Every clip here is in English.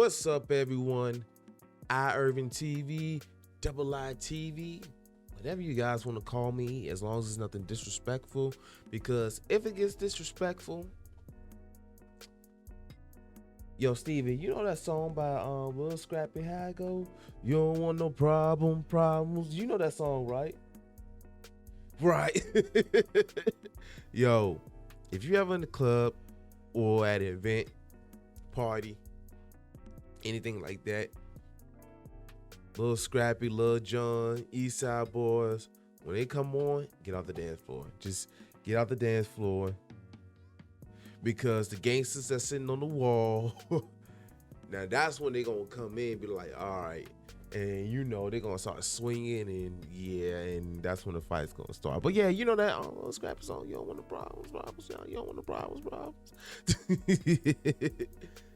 What's up, everyone? Irving TV, Double I TV, whatever you guys want to call me, as long as it's nothing disrespectful. Because if it gets disrespectful, yo, Steven, you know that song by Will Scrappy, how it go? You don't want no problems. You know that song, right? Right. Yo, if you ever in the club or at an event, party, anything like that, Lil Scrappy, Lil John, East Side Boys, when they come on, get off the dance floor. Just get off the dance floor. Because the gangsters that's sitting on the wall, now that's when they gonna come in and be like, all right. And you know, they're gonna start swinging and that's when the fight's gonna start. But yeah, you know that Lil Scrappy song, you don't want the problems. You don't want the problems.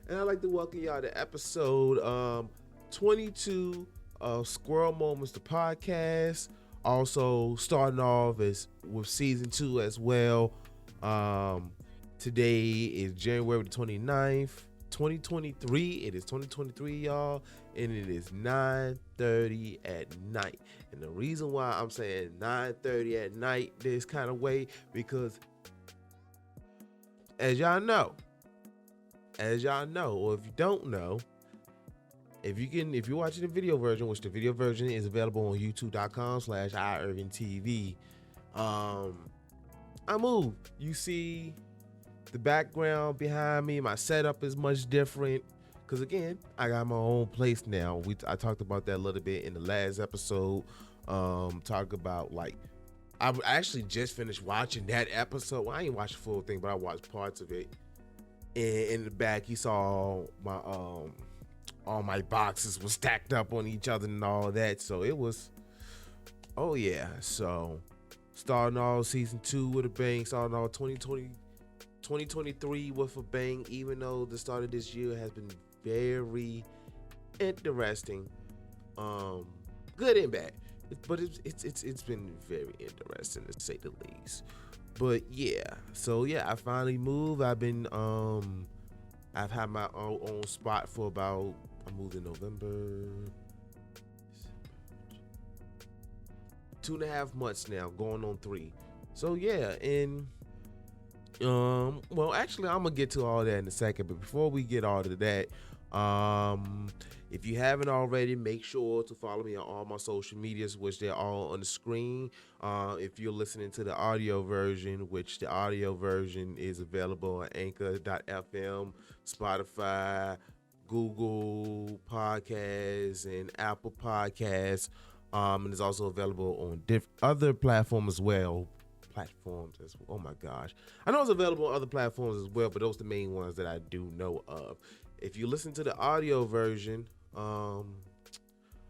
And I'd like to welcome y'all to episode 22 of Squirrel Moments, the podcast. Also starting off with season 2 as well. Today is January the 29th, 2023. It is 2023, y'all, and it is 9:30 at night. And the reason why I'm saying 9:30 at night this kind of way, because as y'all know, or if you don't know, if you're watching the video version, which the video version is available on youtube.com/iIrvingTV, I moved. You see the background behind me, my setup is much different. Because again, I got my own place now. I talked about that a little bit in the last episode. Talk about I actually just finished watching that episode. Well, I ain't watched the full thing, but I watched parts of it. And in the back, you saw my all my boxes were stacked up on each other and all that. So it was, oh yeah. So starting all season 2 with a bang, starting all 2023 with a bang, even though the start of this year has been very interesting, good and bad, but it's been very interesting to say the least. But yeah, so yeah, I finally moved. I've had my own spot for I moved in November, 2.5 months now, going on 3. So yeah, and well, actually, I'm gonna get to all that in a second. But before we get all to that, if you haven't already, make sure to follow me on all my social medias, which they're all on the screen. If you're listening to the audio version, which the audio version is available on Anchor.fm, Spotify, Google Podcasts, and Apple Podcasts. And it's also available on other platforms as well. Oh my gosh, I know it's available on other platforms as well, but those are the main ones that I do know of. If you listen to the audio version, all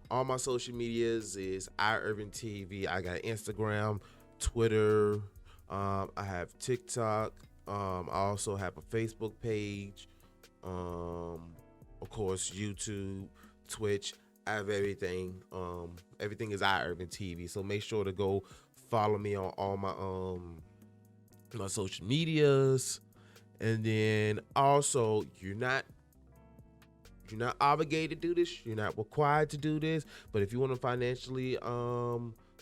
my social medias is iIrvingTV. I got Instagram, Twitter, I have TikTok, I also have a Facebook page, of course YouTube, Twitch. I have everything. Everything is iIrvingTV, so make sure to go follow me on all my social medias. And then also, you're not obligated to do this. You're not required to do this. But if you want to financially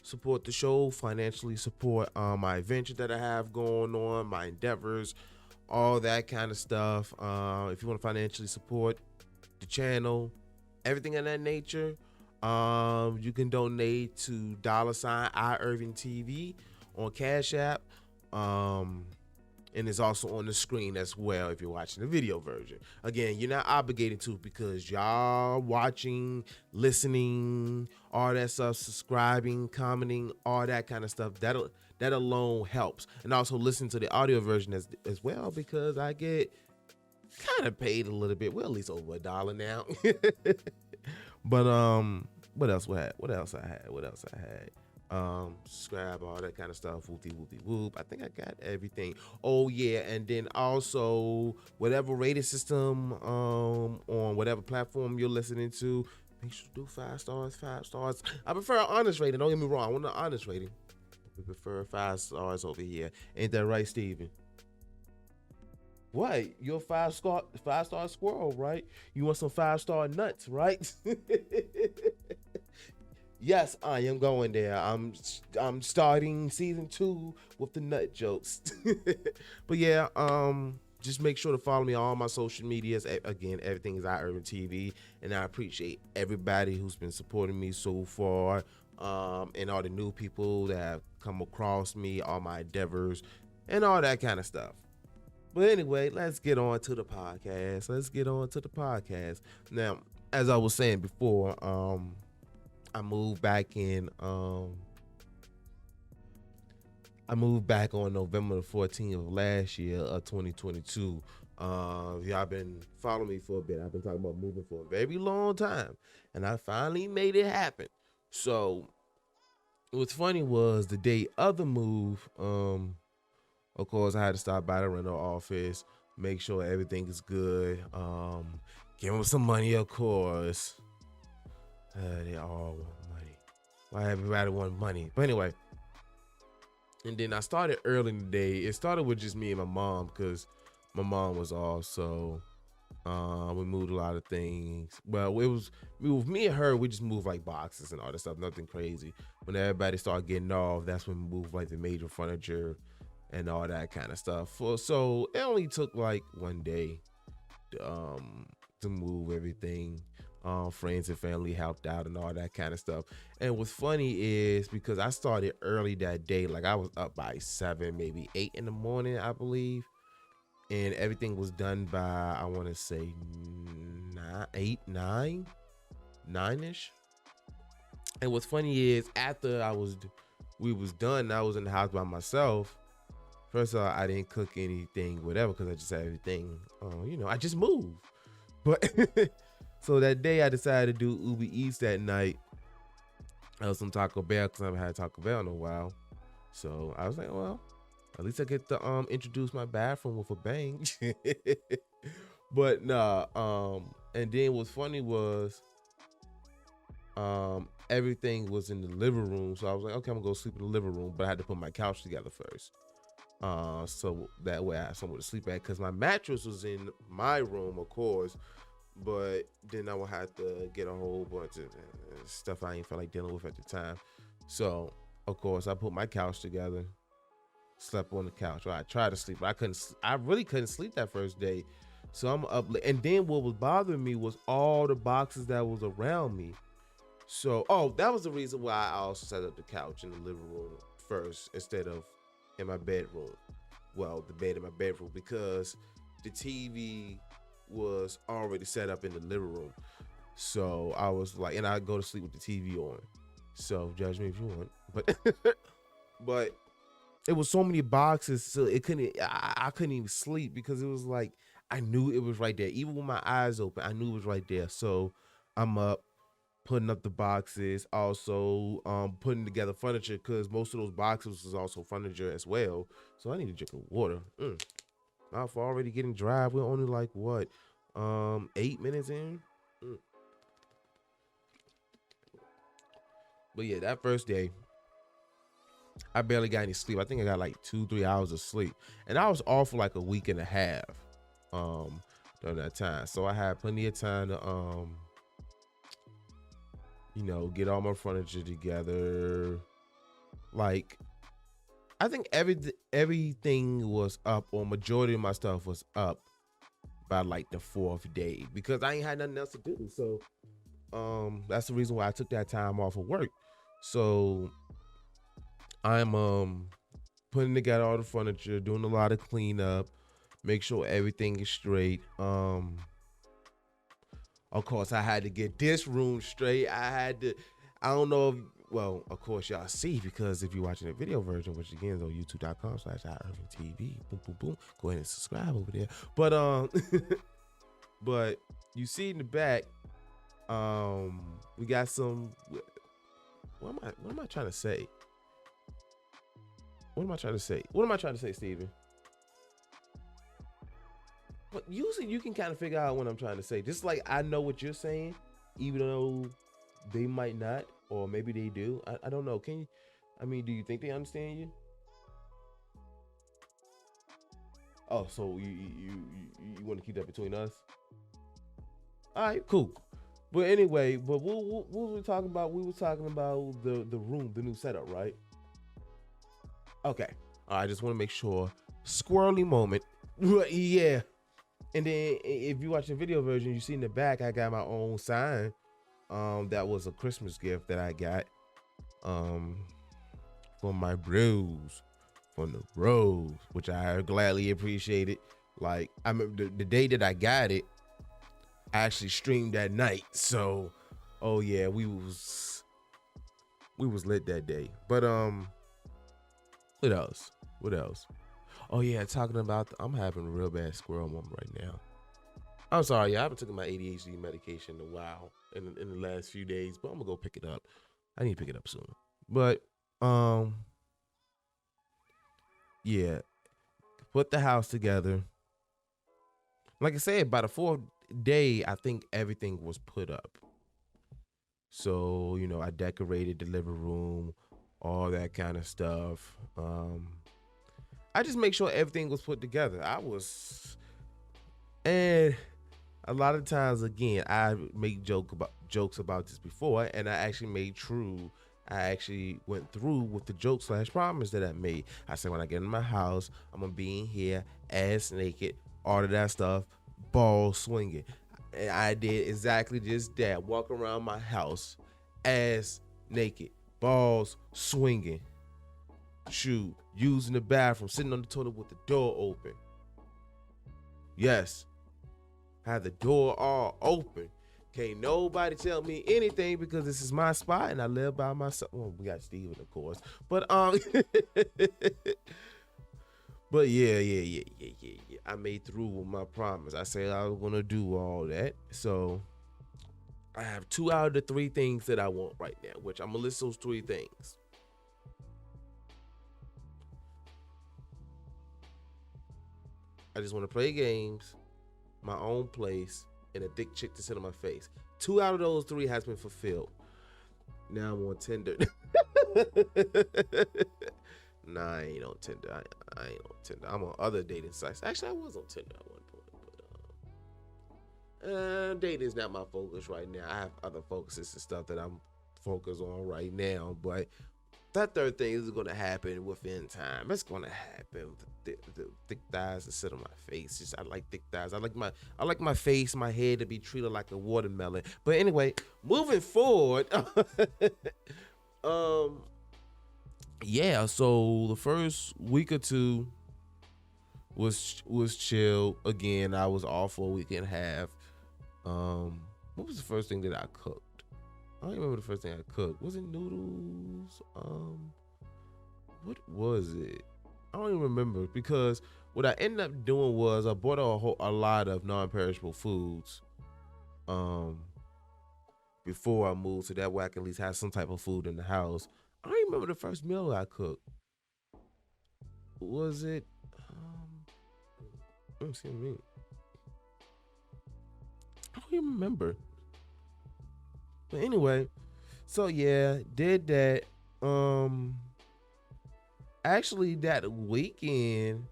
support the show, financially support my adventure that I have going on, my endeavors, all that kind of stuff. If you want to financially support the channel, everything of that nature, you can donate to $iIrvingTV on Cash App, and it's also on the screen as well if you're watching the video version. Again, you're not obligated to, because y'all watching, listening, all that stuff, subscribing, commenting, all that kind of stuff, that alone helps. And also listen to the audio version as well, because I get kind of paid a little bit. Well, at least over $1 now. But what else I had? Subscribe, all that kind of stuff. Whoop. I think I got everything. Oh yeah, and then also whatever rating system on whatever platform you're listening to, make sure to do 5 stars. I prefer an honest rating. Don't get me wrong. I want an honest rating. We prefer 5 stars over here. Ain't that right, Steven? What? You're a five star squirrel, right? You want some 5-star nuts, right? Yes, I am going there. I'm starting season 2 with the nut jokes. But yeah, just make sure to follow me on all my social medias. Again, everything is at Irving TV, and I appreciate everybody who's been supporting me so far. And all the new people that have come across me, all my endeavors, and all that kind of stuff. But anyway, let's get on to the podcast. Let's get on to the podcast. Now, as I was saying before, I moved back in. I moved back on November the 14th of last year of 2022. Y'all been following me for a bit. I've been talking about moving for a very long time, and I finally made it happen. So what's funny was the day of the move. Of course, I had to stop by the rental office, make sure everything is good. Give them some money, of course. They all want money. Why everybody want money? But anyway, and then I started early in the day. It started with just me and my mom because my mom was off. So we moved a lot of things. Well, it was with me and her. We just moved like boxes and all that stuff. Nothing crazy. When everybody started getting off, that's when we moved like the major furniture and all that kind of stuff. So it only took like one day to move everything. Friends and family helped out and all that kind of stuff. And what's funny is because I started early that day, like I was up by 7, maybe 8 in the morning, I believe. And everything was done by, I want to say 9-ish. And what's funny is after we was done, I was in the house by myself. First of all, I didn't cook anything, whatever, because I just had everything, I just moved. But so that day I decided to do Uber Eats that night. I was some Taco Bell because I haven't had Taco Bell in a while. So I was like, well, at least I get to introduce my bathroom with a bang. But nah, and then what's funny was everything was in the living room. So I was like, okay, I'm gonna go sleep in the living room, but I had to put my couch together first. So that way I had somewhere to sleep at because my mattress was in my room, of course, but then I would have to get a whole bunch of stuff I ain't feel like dealing with at the time. So of course I put my couch together, slept on the couch. Well, I tried to sleep, but I really couldn't sleep that first day. So I'm up, and then what was bothering me was all the boxes that was around me. So, that was the reason why I also set up the couch in the living room first instead of in my bedroom. Well, the bed in my bedroom, because the TV was already set up in the living room. So I was like, and I go to sleep with the TV on. So judge me if you want, but it was so many boxes, so I couldn't even sleep because it was like I knew it was right there. Even with my eyes open, I knew it was right there. So I'm up, putting up the boxes, also putting together furniture because most of those boxes was also furniture as well. So I need to drink of water. Mouth already getting dry. We're only like what, 8 minutes in. But yeah, that first day, I barely got any sleep. I think I got like 2-3 hours of sleep, and I was off for like a week and a half during that time. So I had plenty of time to get all my furniture together. Like, I think everything was up, or majority of my stuff was up by like the 4th day because I ain't had nothing else to do. So that's the reason why I took that time off of work. So I'm putting together all the furniture, doing a lot of cleanup, make sure everything is straight. Of course, I had to get this room straight. I don't know if, well, of course, y'all see, because if you're watching the video version, which again is on youtube.com/IRvingTV, boom, boom, boom, go ahead and subscribe over there. But, but you see in the back, we got some, what am I trying to say? What am I trying to say, Steven? But usually you can kind of figure out what I'm trying to say. Just like I know what you're saying, even though they might not, or maybe they do. I don't know. Do you think they understand you? Oh, so you want to keep that between us? All right, cool. But anyway, but what were we talking about? We were talking about the room, the new setup, right? Okay. All right, I just want to make sure. Squirrely moment. Yeah. And then if you watch the video version, you see in the back I got my own sign. That was a Christmas gift that I got. Um, from my bros, from the bros, which I gladly appreciated. Like I remember the day that I got it, I actually streamed that night. So, oh yeah, we was lit that day. But what else? What else? Oh yeah, talking about I'm having a real bad squirrel moment right now. I'm sorry, yeah, I haven't taken my ADHD medication in a while in the last few days, but I'm gonna go pick it up. I need to pick it up soon. But um, yeah, put the house together. Like I said, by the fourth day, I think everything was put up. So I decorated the living room, all that kind of stuff. I just make sure everything was put together. And a lot of times, again, I make jokes about this before, and I actually made true. I actually went through with the joke slash promise that I made. I said when I get in my house, I'm gonna be in here ass naked, all of that stuff, ball swinging. And I did exactly just that. Walk around my house, ass naked, balls swinging, shoot, using the bathroom, sitting on the toilet with the door open. Yes, have the door all open. Can't nobody tell me anything because this is my spot and I live by myself. Well, we got Steven, of course. But but yeah. I made through with my promise. I said I was gonna do all that. So I have 2 out of the 3 things that I want right now, which I'm gonna list those 3 things. I just want to play games, my own place, and a thick chick to sit on my face. 2 out of those 3 has been fulfilled. Now I'm on Tinder. Nah, I ain't on Tinder. I ain't on Tinder. I'm on other dating sites. Actually, I was on Tinder at one point, but dating is not my focus right now. I have other focuses and stuff that I'm focused on right now. But that third thing is going to happen within time. It's going to happen. The thick thighs to sit on my face. Just I like thick thighs. I like my face, my head to be treated like a watermelon. But anyway, moving forward, yeah. So the first week or two was chill. Again, I was off for a week and a half. What was the first thing that I cooked? I don't remember the first thing I cooked. Was it noodles? What was it? I don't even remember because what I ended up doing was I bought a lot of non-perishable foods before I moved, so that way I can at least have some type of food in the house. I don't remember the first meal I cooked. Was it? Excuse me. I don't even remember. But anyway, so yeah, did that. Actually, that weekend,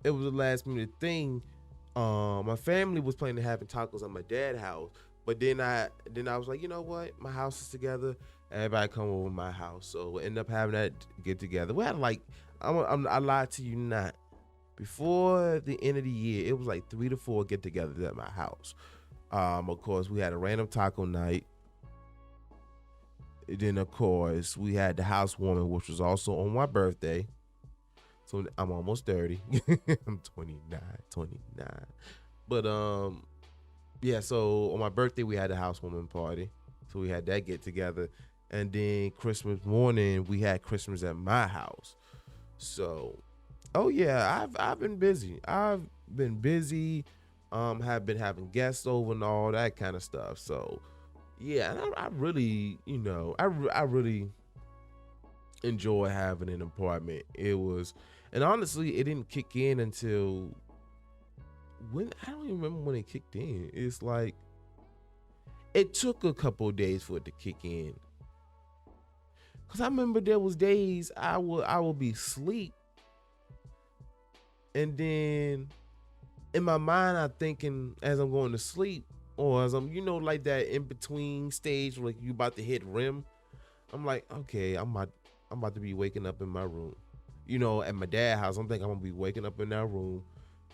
it was a last minute thing. My family was planning to having tacos at my dad's house, but then I was like, you know what? My house is together. Everybody come over my house, so we end up having that get together. We had like, I lied to you not. Before the end of the year, it was like 3 to 4 get-togethers at my house. Of course, we had a random taco night. And then, of course, we had the housewarming, which was also on my birthday. So I'm almost 30. I'm 29. But yeah. So on my birthday, we had the housewarming party. So we had that get together, and then Christmas morning, we had Christmas at my house. So, oh yeah, I've been busy. Have been having guests over and all that kind of stuff. So yeah, and I really, I really enjoy having an apartment. It was, and honestly, it didn't kick in until when I don't even remember when it kicked in. It's like it took a couple of days for it to kick in, cause I remember there was days I would be asleep, And then in my mind, I'm thinking as I'm going to sleep, or as I'm, like that in between stage, like you about to hit rim. I'm like, okay, I'm about to be waking up in my room. At my dad's house, I'm thinking I'm gonna be waking up in that room,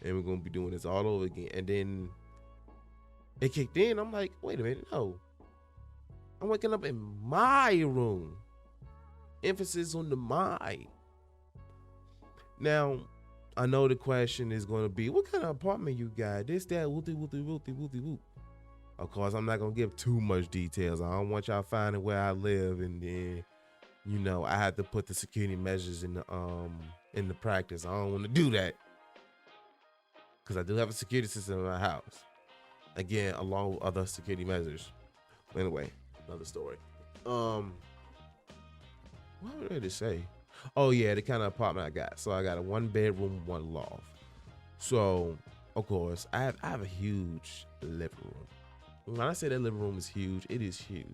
and we're gonna be doing this all over again. And then it kicked in. I'm like, wait a minute, no, I'm waking up in my room. Emphasis on the my. Now, I know the question is going to be, what kind of apartment you got? This, that, whoopty, whoopty, whoopty, whoopty, whoop. Of course, I'm not going to give too much details. I don't want y'all finding where I live, and then, I had to put the security measures in the practice. I don't want to do that, because I do have a security system in my house. Again, along with other security measures. Anyway, another story. What did it say? Oh yeah, the kind of apartment I got. So I got a 1-bedroom, 1 loft. So of course I have a huge living room. When I say that living room is huge, it is huge.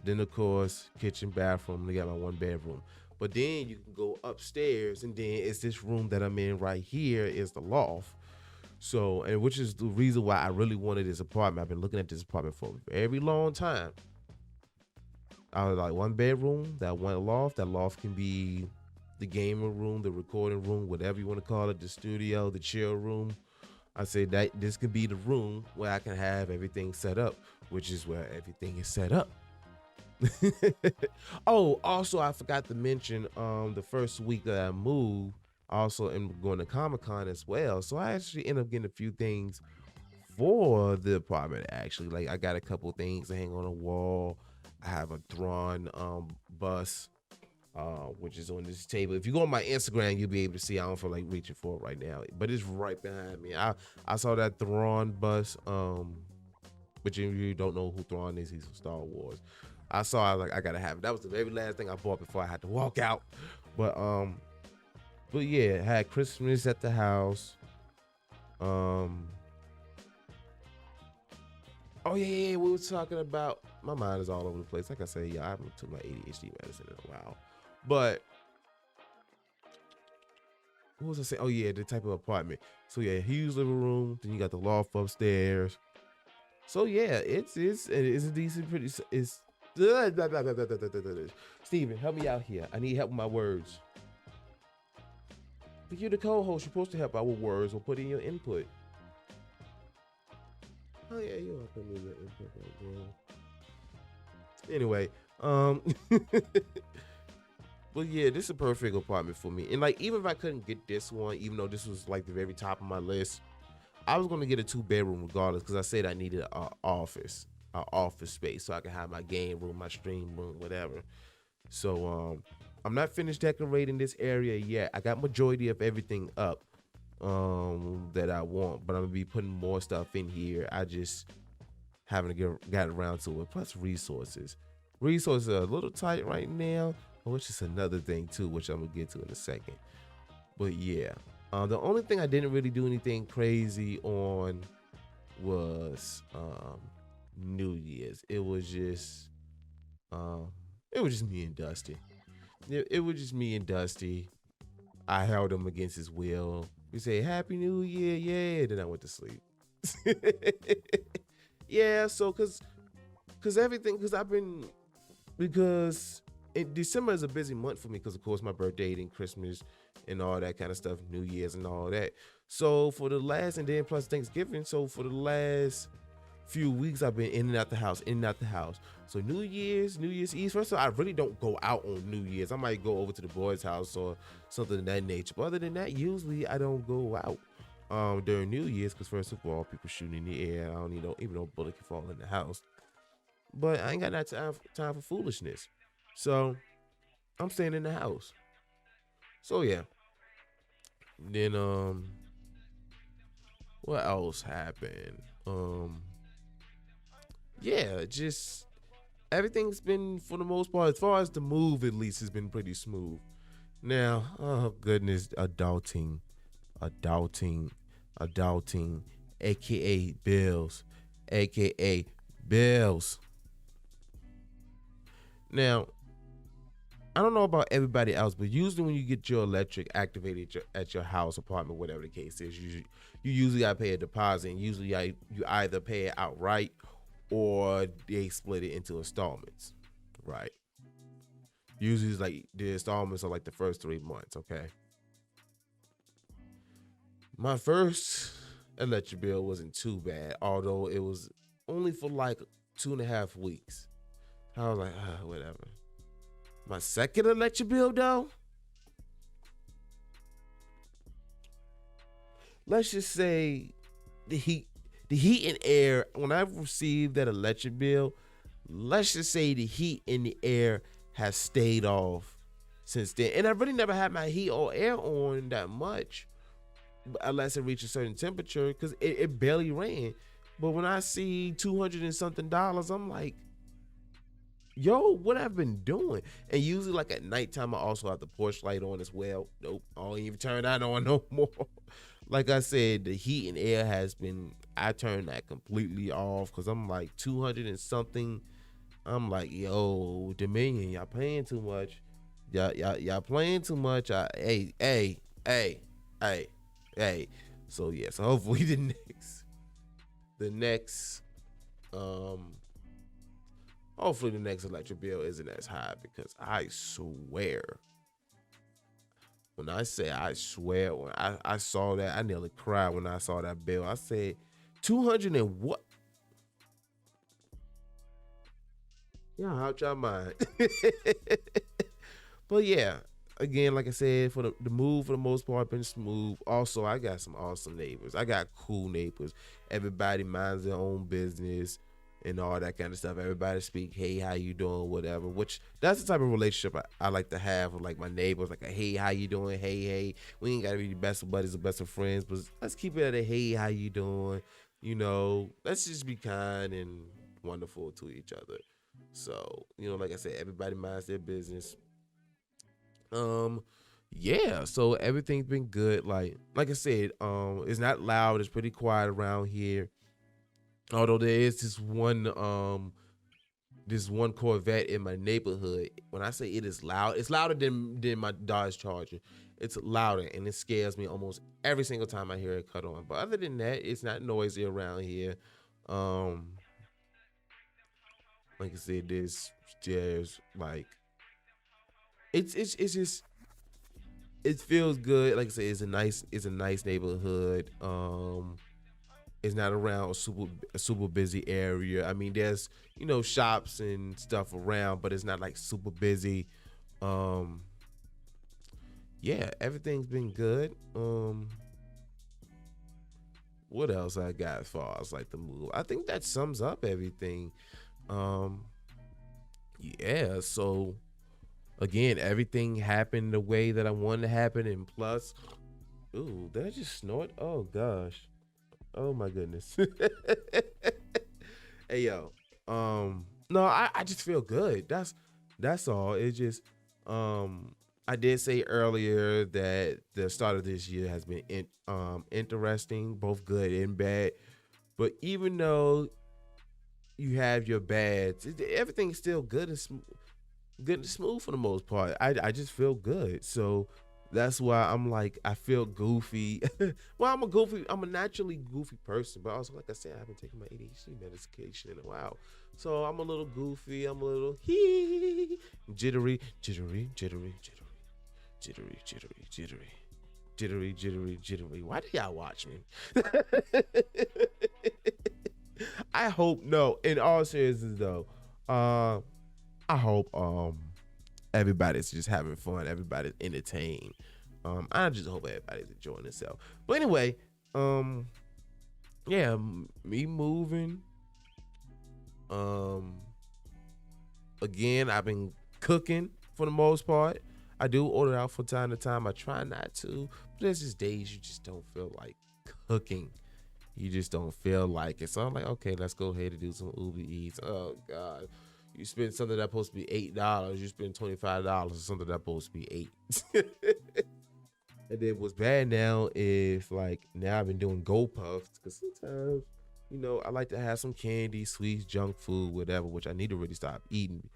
Then of course kitchen, bathroom. They got my 1 bedroom. But then you can go upstairs, and then it's this room that I'm in right here is the loft. So, and which is the reason why I really wanted this apartment. I've been looking at this apartment for a very long time. I was like 1 bedroom, that 1 loft. That loft can be the gaming room, the recording room, whatever you want to call it, the studio, the chill room. I say that this could be the room where I can have everything set up, which is where everything is set up. Oh, also I forgot to mention, the first week that I moved, I also am going to Comic-Con as well. So I actually end up getting a few things for the apartment. Actually, like I got a couple things to hang on a wall. I have a Thrawn bus, which is on this table. If you go on my Instagram, you'll be able to see. I don't feel like reaching for it right now, but it's right behind me. I saw that Thrawn bus, but you don't know who Thrawn is. He's from Star Wars. I saw. I was like, I gotta have it. That was the very last thing I bought before I had to walk out. But yeah, had Christmas at the house. Oh yeah, we were talking about. My mind is all over the place. Like I say, I haven't took my ADHD medicine in a while. But what was I saying? Oh yeah, the type of apartment. So yeah, huge living room. Then you got the loft upstairs. So yeah, it's a decent, pretty. It's Steven, help me out here. I need help with my words. But you're the co-host. You're supposed to help out with words or put in your input. Oh yeah, you are putting in your input right now. Anyway, but yeah, this is a perfect apartment for me. And like, even if I couldn't get this one, even though this was like the very top of my list, I was gonna get a 2-bedroom regardless, because I said I needed an office space so I can have my game room, my stream room, whatever. So I'm not finished decorating this area yet. I got majority of everything up that I want, but I'm gonna be putting more stuff in here. I just haven't got around to it. Plus resources are a little tight right now, which is another thing too, which I'm gonna get to in a second. But yeah, the only thing I didn't really do anything crazy on was New Year's. It was just me and Dusty. It was just me and Dusty. I held him against his will. We say Happy New Year, yeah. Then I went to sleep. Yeah, so because December is a busy month for me, because of course my birthday and Christmas and all that kind of stuff, New Year's and all that. So for the last, and then plus Thanksgiving, so for the last few weeks I've been in and out the house. So New Year's Eve, first of all, I really don't go out on New Year's. I might go over to the boys' house or something of that nature. But other than that, usually I don't go out during New Year's, because first of all, people shooting in the air. I don't need even no bullet can fall in the house. But I ain't got that time for foolishness. So I'm staying in the house. So yeah. Then what else happened? Yeah, just everything's been, for the most part, as far as the move at least, has been pretty smooth. Now, oh goodness, adulting, aka bills. Now, I don't know about everybody else, but usually when you get your electric activated at your house, apartment, whatever the case is, you usually gotta pay a deposit, and usually you either pay it outright or they split it into installments, right? Usually, it's like the installments are like the first 3 months. Okay, my first electric bill wasn't too bad, although it was only for like 2.5 weeks. I was like, whatever. My second electric bill, though, let's just say the heat and air. When I received that electric bill, let's just say the heat and the air has stayed off since then. And I really never had my heat or air on that much, unless it reached a certain temperature, because it barely ran. But when I see 200 and something dollars, I'm like, yo, what I've been doing. And usually, like at nighttime, I also have the porch light on as well. Nope, I don't even turn that on no more. Like I said, the heat and air has been, I turned that completely off because I'm like 200 and something. I'm like, yo, Dominion, y'all playing too much. Y'all playing too much. Hey. So yeah, so hopefully the next hopefully the next electric bill isn't as high, because I swear, when I say I swear, when I saw that, I nearly cried when I saw that bill. I said, 200 and what? Yeah, out y'all mind. But yeah, again, like I said, for the move for the most part been smooth. Also, I got some awesome neighbors. I got cool neighbors. Everybody minds their own business and all that kind of stuff. Everybody speak, hey, how you doing, whatever. Which that's the type of relationship I like to have with like my neighbors. Like a hey, how you doing? Hey. We ain't gotta be the best of buddies or best of friends, but let's keep it at a hey, how you doing? Let's just be kind and wonderful to each other. So, like I said, everybody minds their business. Um, yeah, so everything's been good. Like I said, it's not loud, it's pretty quiet around here. Although there is this one Corvette in my neighborhood. When I say it is loud, it's louder than my Dodge Charger. It's louder, and it scares me almost every single time I hear it cut on. But other than that, it's not noisy around here. Um, like I said, there's like it's just, it feels good. Like I said, it's a nice neighborhood. It's not around a super busy area. I mean, there's shops and stuff around, but it's not like super busy. Um, yeah, everything's been good. What else I got as far as like the move? I think that sums up everything. Um, yeah. So again, everything happened the way that I wanted to happen, and plus, ooh, did I just snort? Oh gosh. Oh my goodness. Hey yo. No, I just feel good. That's all. It's just I did say earlier that the start of this year has been interesting, both good and bad. But even though you have your bads, everything's still good and smooth for the most part. I just feel good. So that's why I'm like, I feel goofy. Well, I'm a naturally goofy person, but also, like I said, I haven't taken my ADHD medication in a while. So I'm a little goofy, I'm a little jittery, jittery, jittery, jittery, jittery, jittery, jittery, jittery, jittery, jittery. Why do y'all watch me? I hope, no, in all seriousness though, I hope everybody's just having fun, everybody's entertained. I just hope everybody's enjoying themselves. But anyway, yeah, me moving. Again, I've been cooking for the most part. I do order out from time to time. I try not to, but there's just days you just don't feel like cooking. You just don't feel like it. So I'm like, okay, let's go ahead and do some Uber Eats. Oh God. You spend something that's supposed to be $8, you spend $25 on something that's supposed to be $8. And then what's bad now is like now I've been doing Gold Puffs because sometimes, I like to have some candy, sweets, junk food, whatever, which I need to really stop eating.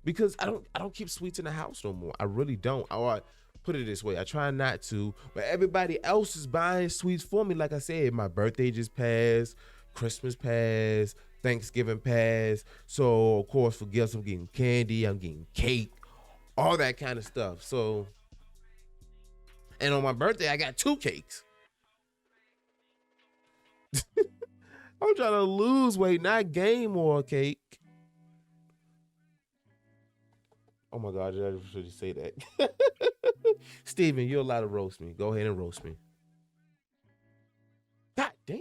because I don't keep sweets in the house no more. I really don't. Or I put it this way, I try not to, but everybody else is buying sweets for me. Like I said, my birthday just passed, Christmas passed, Thanksgiving passed. So of course for gifts I'm getting candy, I'm getting cake, all that kind of stuff. So, and on my birthday I got 2 cakes. I'm trying to lose weight, not gain more cake. Oh my God, I should say that. Steven, you're allowed to roast me. Go ahead and roast me. God damn,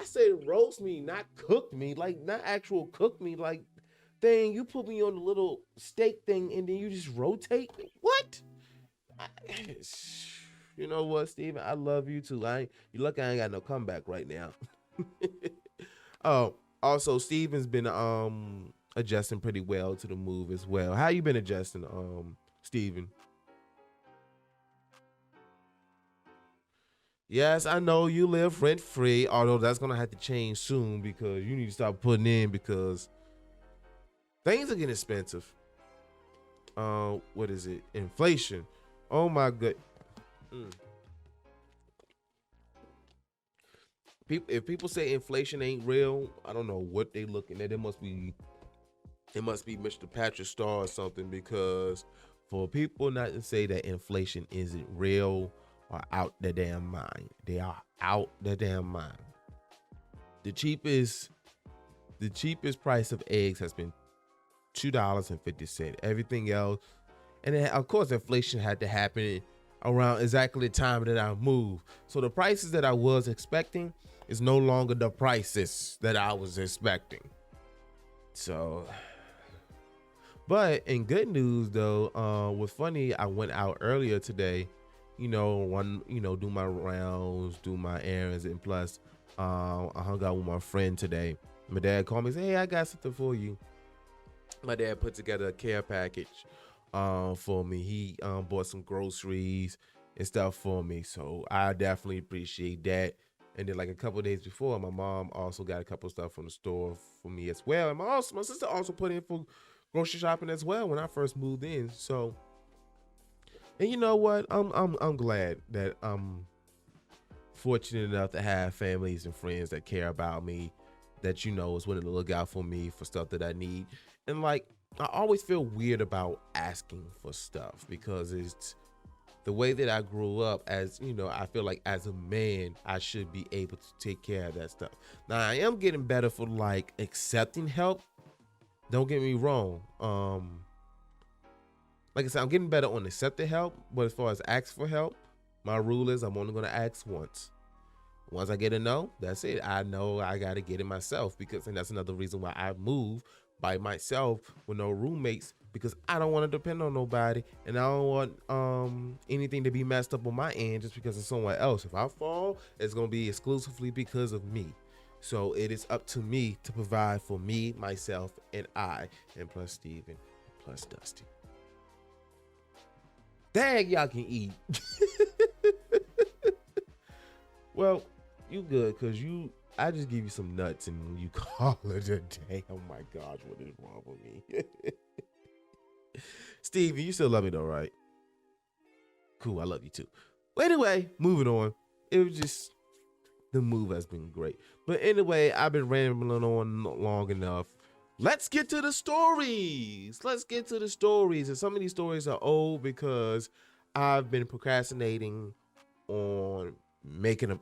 I said roast me, not cook me, like not actual cook me, like thing. You put me on the little steak thing and then you just rotate. What? I, you know what, Steven? I love you too. You lucky I ain't got no comeback right now. Oh, also Steven's been adjusting pretty well to the move as well. How you been adjusting, Steven? Yes, I know you live rent free, although that's gonna have to change soon because you need to start putting in because things are getting expensive. What is it? Inflation. Oh my good. If people say inflation ain't real, I don't know what they looking at. It must be Mr. Patrick Star or something, because for people not to say that inflation isn't real are out their damn mind. They are out their damn mind. The cheapest price of eggs has been $2.50. Everything else, and then of course inflation had to happen around exactly the time that I moved. So the prices that I was expecting is no longer the prices that I was expecting. So, but in good news though, what's funny, I went out earlier today, do my rounds, do my errands, and plus, I hung out with my friend today. My dad called me and said, "Hey, I got something for you." My dad put together a care package for me. He bought some groceries and stuff for me, so I definitely appreciate that. And then like a couple of days before, my mom also got a couple of stuff from the store for me as well. And my sister also put in for grocery shopping as well when I first moved in. So, and you know what? I'm glad that I'm fortunate enough to have families and friends that care about me, that is willing to look out for me for stuff that I need. And like, I always feel weird about asking for stuff because it's the way that I grew up. As I feel like as a man, I should be able to take care of that stuff. Now I am getting better for like accepting help. Don't get me wrong. Like I said, I'm getting better on accepting help, but as far as ask for help, my rule is I'm only gonna ask once. Once I get a no, that's it. I know I gotta get it myself, and that's another reason why I move by myself with no roommates, because I don't want to depend on nobody, and I don't want anything to be messed up on my end just because of someone else. If I fall, it's gonna be exclusively because of me. So it is up to me to provide for me, myself, and I, and plus Steven, plus Dusty. Dang, y'all can eat. Well, you good, cause I just give you some nuts and you call it a day. Oh my gosh, what is wrong with me? Stevie, you still love me though, right? Cool, I love you too. But anyway, moving on. It was just, the move has been great. But anyway, I've been rambling on long enough. Let's get to the stories. And some of these stories are old because I've been procrastinating on making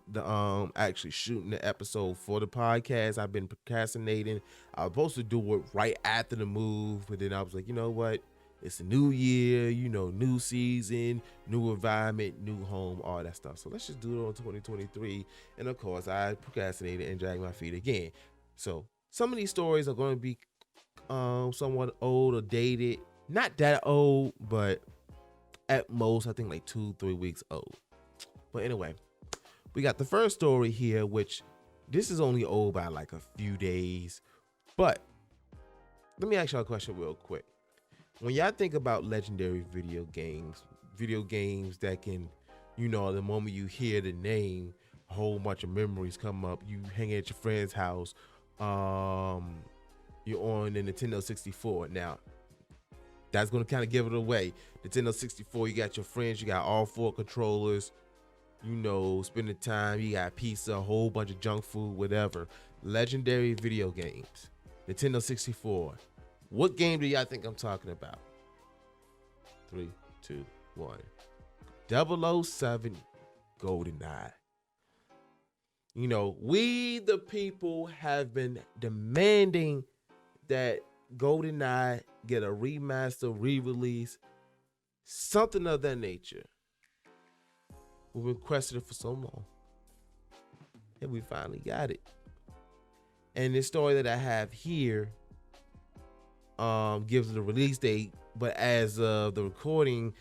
actually shooting the episode for the podcast. I've been procrastinating. I was supposed to do it right after the move, but then I was like, you know what? It's a new year, new season, new environment, new home, all that stuff. So let's just do it on 2023. And of course, I procrastinated and dragged my feet again. So some of these stories are going to be somewhat old or dated. Not that old, but at most, I think like 2-3 weeks old. But anyway, we got the first story here, which this is only old by like a few days. But let me ask y'all a question real quick. When y'all think about legendary video games that can, the moment you hear the name, a whole bunch of memories come up. You hang at your friend's house. You're on the Nintendo 64. Now, That's gonna kind of give it away. Nintendo 64, you got your friends, you got all 4 controllers. You know, spending time, you got pizza, a whole bunch of junk food, whatever. Legendary video games. Nintendo 64. What game do y'all think I'm talking about? 3, 2, 1. 007 GoldenEye. You know, we the people have been demanding that GoldenEye get a remaster, re-release, something of that nature. We've been questioning it for so long, and we finally got it. And this story that I have here gives the release date, but as of the recording,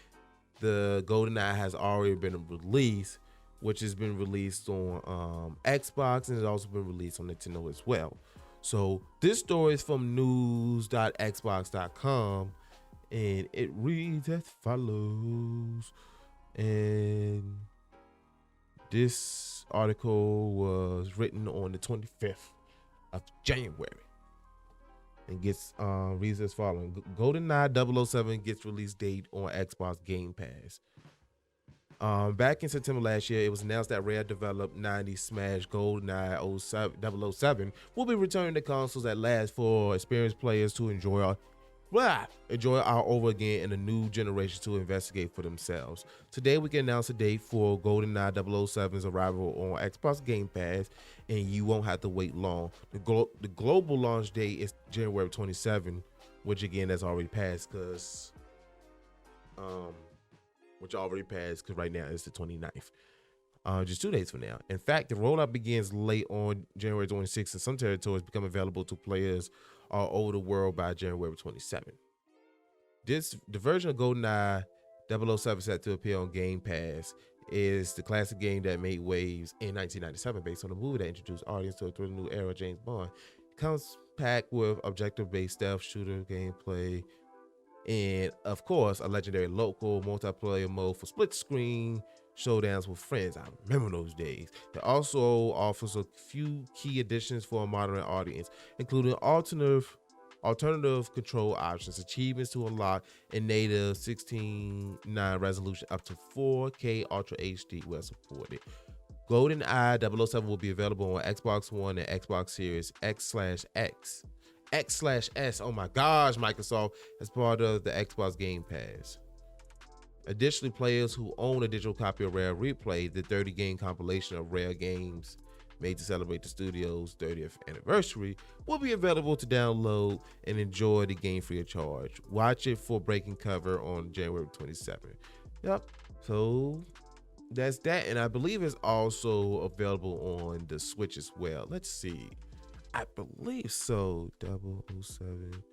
the GoldenEye has already been released, which has been released on Xbox, and it's also been released on Nintendo as well. So this story is from news.xbox.com, and it reads as follows. And this article was written on the 25th of January and gets reads as following. GoldenEye 007 gets release date on Xbox Game Pass. Back in September last year, it was announced that Rare developed 90s smash GoldenEye 007 will be returning to consoles at last for experienced players to enjoy all over again in a new generation to investigate for themselves. Today, we can announce a date for GoldenEye 007's arrival on Xbox Game Pass, and you won't have to wait long. The global launch date is January 27, which again, that's already passed because right now it's the 29th. Just 2 days from now. In fact, the rollout begins late on January 26th, and some territories become available to players all over the world by January 27th. The version of GoldenEye 007 set to appear on Game Pass is the classic game that made waves in 1997 based on a movie that introduced audience to a thrilling new era of James Bond. It comes packed with objective-based stealth shooter gameplay, and of course, a legendary local multiplayer mode for split screen showdowns with friends. I remember those days. It also offers a few key additions for a modern audience, including alternative control options, achievements to unlock, and native 16:9 resolution up to 4K Ultra HD where supported. GoldenEye 007 will be available on Xbox One and Xbox Series X/S. Oh my gosh, Microsoft, as part of the Xbox Game Pass. Additionally, players who own a digital copy of Rare Replay, the 30-game compilation of Rare games made to celebrate the studio's 30th anniversary, will be available to download and enjoy the game free of charge. Watch it for breaking cover on January 27th. Yep, so that's that, and I believe it's also available on the Switch as well. Let's see. I believe so. 007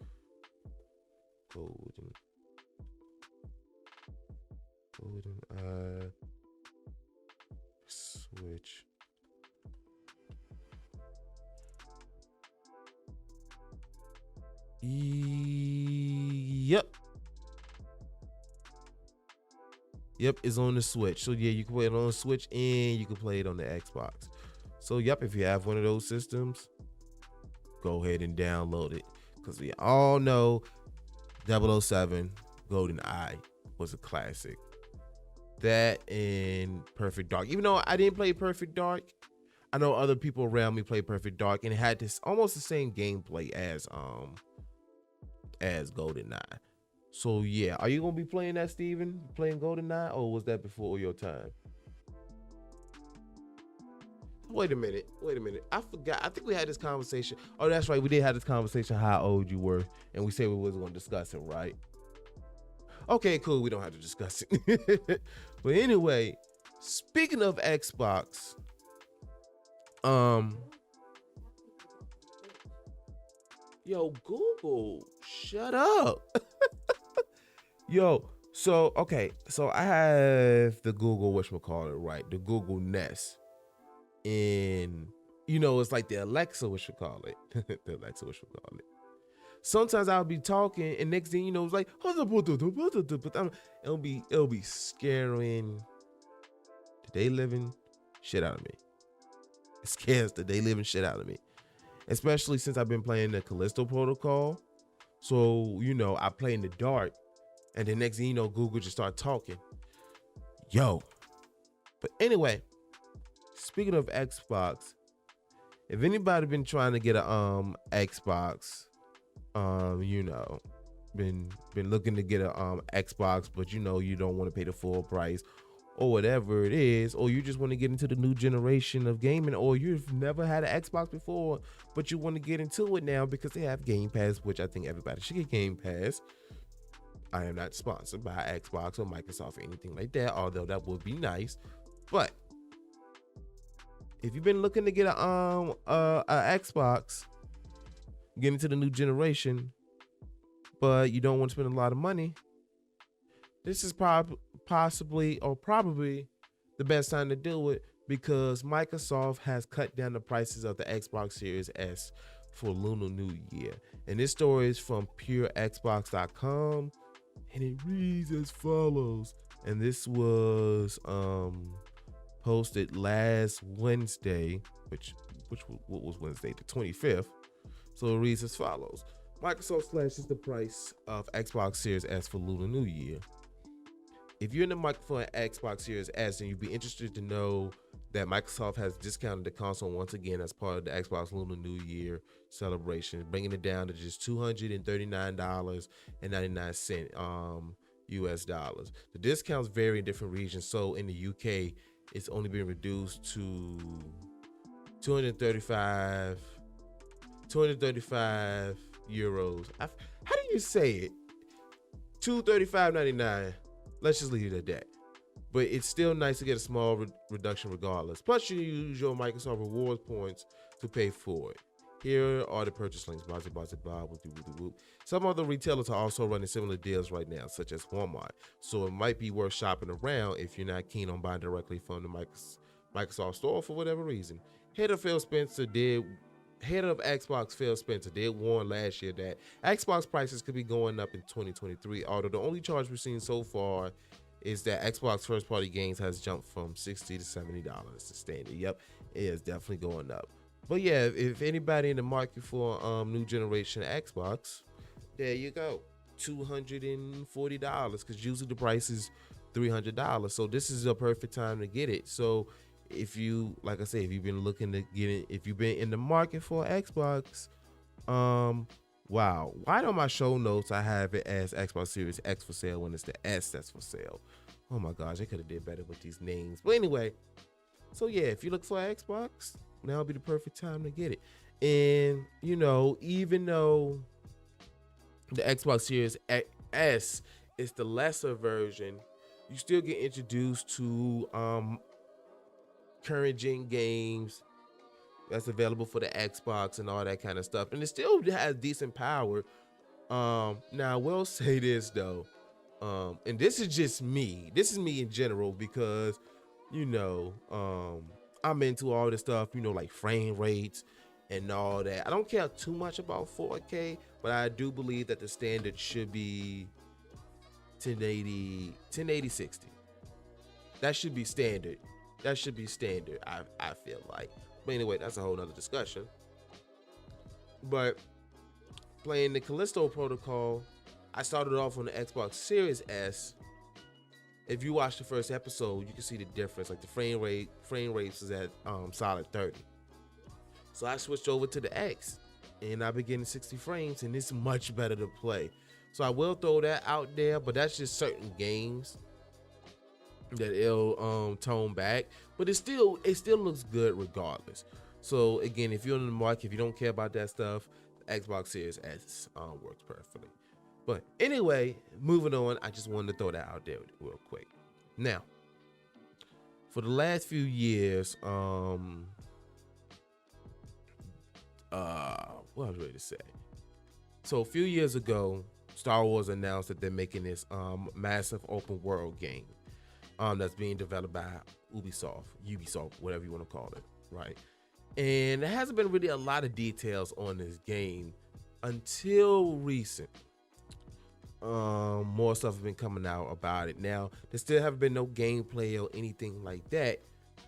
GoldenEye Switch. Yep, it's on the Switch. So yeah, you can play it on the Switch and you can play it on the Xbox. So yep, if you have one of those systems, go ahead and download it, because we all know 007 GoldenEye was a classic. That and Perfect Dark. Even though I didn't play Perfect Dark, I know other people around me play Perfect Dark, and it had this almost the same gameplay as GoldenEye. So yeah, are you gonna be playing that, Steven? Playing GoldenEye, or was that before your time? Wait a minute. I forgot. I think we had this conversation. Oh, that's right. We did have this conversation how old you were, and we said we wasn't going to discuss it, right? Okay, cool. We don't have to discuss it. But anyway, speaking of Xbox, yo, Google, shut up. Yo, so I have the Google whatchamacallit, right? The Google Nest. And it's like the Alexa whatchamacallit. The Alexa whatchamacallit. Sometimes I'll be talking, and next thing you know, it's like it'll be scaring the day living shit out of me. It scares the day living shit out of me, especially since I've been playing the Callisto Protocol. So I play in the dark, And then next thing you know, Google just start talking. Yo. But anyway, speaking of Xbox, if anybody been trying to get a Xbox, you know, been looking to get a Xbox, but you know you don't want to pay the full price or whatever it is, or you just want to get into the new generation of gaming, or you've never had an Xbox before, but you want to get into it now because they have Game Pass, which I think everybody should get Game Pass. I am not sponsored by Xbox or Microsoft or anything like that, although that would be nice. But if you've been looking to get a Xbox, get into the new generation, but you don't want to spend a lot of money, this is probably the best time to do it, because Microsoft has cut down the prices of the Xbox Series S for Lunar New Year. And this story is from purexbox.com, and it reads as follows. And this was posted last Wednesday, which what was Wednesday, the 25th. So it reads as follows. Microsoft slashes the price of Xbox Series S for Lunar New Year. If you're in the market for an Xbox Series S, then you'd be interested to know that Microsoft has discounted the console once again as part of the Xbox Lunar New Year celebration, bringing it down to just $239.99 US dollars. The discounts vary in different regions. So in the UK, it's only been reduced to 235 euros. How do you say it? $235.99. Let's just leave it at that. But it's still nice to get a small reduction regardless. Plus, you use your Microsoft Rewards points to pay for it. Here are the purchase links. Blah, blah, blah, blah, blah. Some other retailers are also running similar deals right now, such as Walmart. So it might be worth shopping around if you're not keen on buying directly from the Microsoft store for whatever reason. Head of Xbox Phil Spencer did warn last year that Xbox prices could be going up in 2023, although the only charge we've seen so far is that Xbox first-party games has jumped from $60 to $70 to standard. Yep, it is definitely going up. But yeah, if anybody in the market for new generation Xbox, there you go, $240, because usually the price is $300. So this is a perfect time to get it. So if you, like I said, if you've been looking to get it, if you've been in the market for Xbox, wow, why on my show notes I have it as Xbox Series X for sale when it's the S that's for sale? Oh my gosh, I could have did better with these names. But anyway, so yeah, if you look for Xbox, now would be the perfect time to get it. And you know, even though the Xbox Series S is the lesser version, you still get introduced to current gen games that's available for the Xbox and all that kind of stuff, and it still has decent power. Now I will say this though, and this is just me. This is me in general, because you know, I'm into all this stuff, you know, like frame rates and all that. I don't care too much about 4K, but I do believe that the standard should be 1080 60. That should be standard. That should be standard, I feel like. But anyway, that's a whole nother discussion. But playing the Callisto Protocol, I started off on the Xbox Series S. If you watch the first episode, you can see the difference. Like the frame rates is at solid 30. So I switched over to the X, and I've been getting 60 frames, and it's much better to play. So I will throw that out there, but that's just certain games that it'll tone back, but it still looks good regardless. So again, if you're in the market, if you don't care about that stuff, the Xbox Series S works perfectly. But anyway, moving on, I just wanted to throw that out there real quick. Now, for the last few years, what I was ready to say. So a few years ago, Star Wars announced that they're making this massive open world game that's being developed by Ubisoft, whatever you want to call it, right? And there hasn't been really a lot of details on this game until recent. More stuff has been coming out about it. Now, there still haven't been no gameplay or anything like that,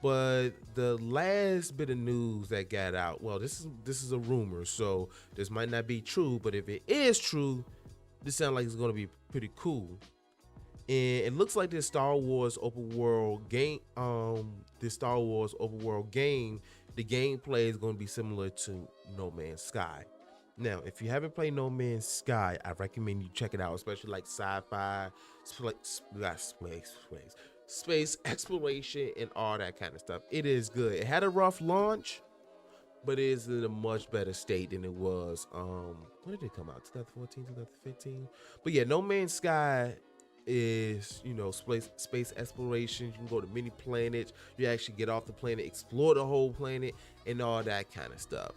but the last bit of news that got out, well, this is a rumor, so this might not be true, but if it is true, this sounds like it's going to be pretty cool. And it looks like this Star Wars open world game, the gameplay is going to be similar to No Man's Sky. Now, if you haven't played No Man's Sky, I recommend you check it out, especially like sci-fi, space exploration, and all that kind of stuff. It is good. It had a rough launch, but it is in a much better state than it was. When did it come out? 2014, 2015. But yeah, No Man's Sky is, space exploration. You can go to many planets. You actually get off the planet, explore the whole planet, and all that kind of stuff.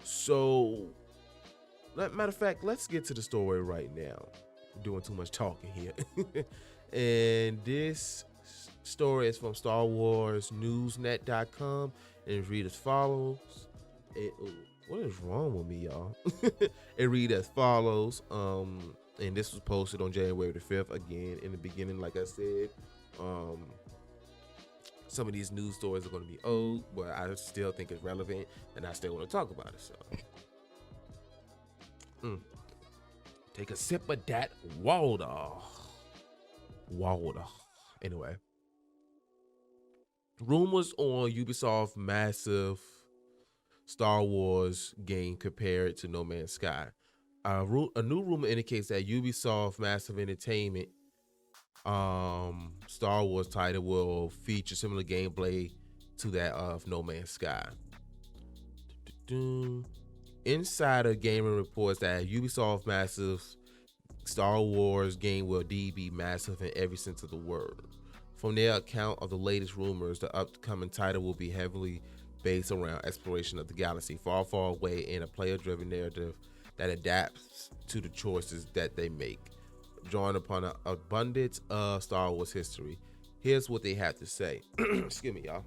So, matter of fact, let's get to the story right now. I'm doing too much talking here. And this story is from Star Wars Newsnet.com, and it reads as follows. What is wrong with me, y'all? It reads as follows. And this was posted on January the 5th. Again, in the beginning, like I said, some of these news stories are going to be old, but I still think it's relevant, and I still want to talk about it. So, take a sip of that water. Anyway, rumors on Ubisoft massive Star Wars game compared to No Man's Sky. A new rumor indicates that Ubisoft Massive Entertainment Star Wars title will feature similar gameplay to that of No Man's Sky. Insider Gaming reports that Ubisoft Massive Star Wars game will indeed be massive in every sense of the word. From their account of the latest rumors, the upcoming title will be heavily based around exploration of the galaxy far, far away in a player-driven narrative that adapts to the choices that they make, drawing upon an abundance of Star Wars history. Here's what they have to say. Excuse me, y'all.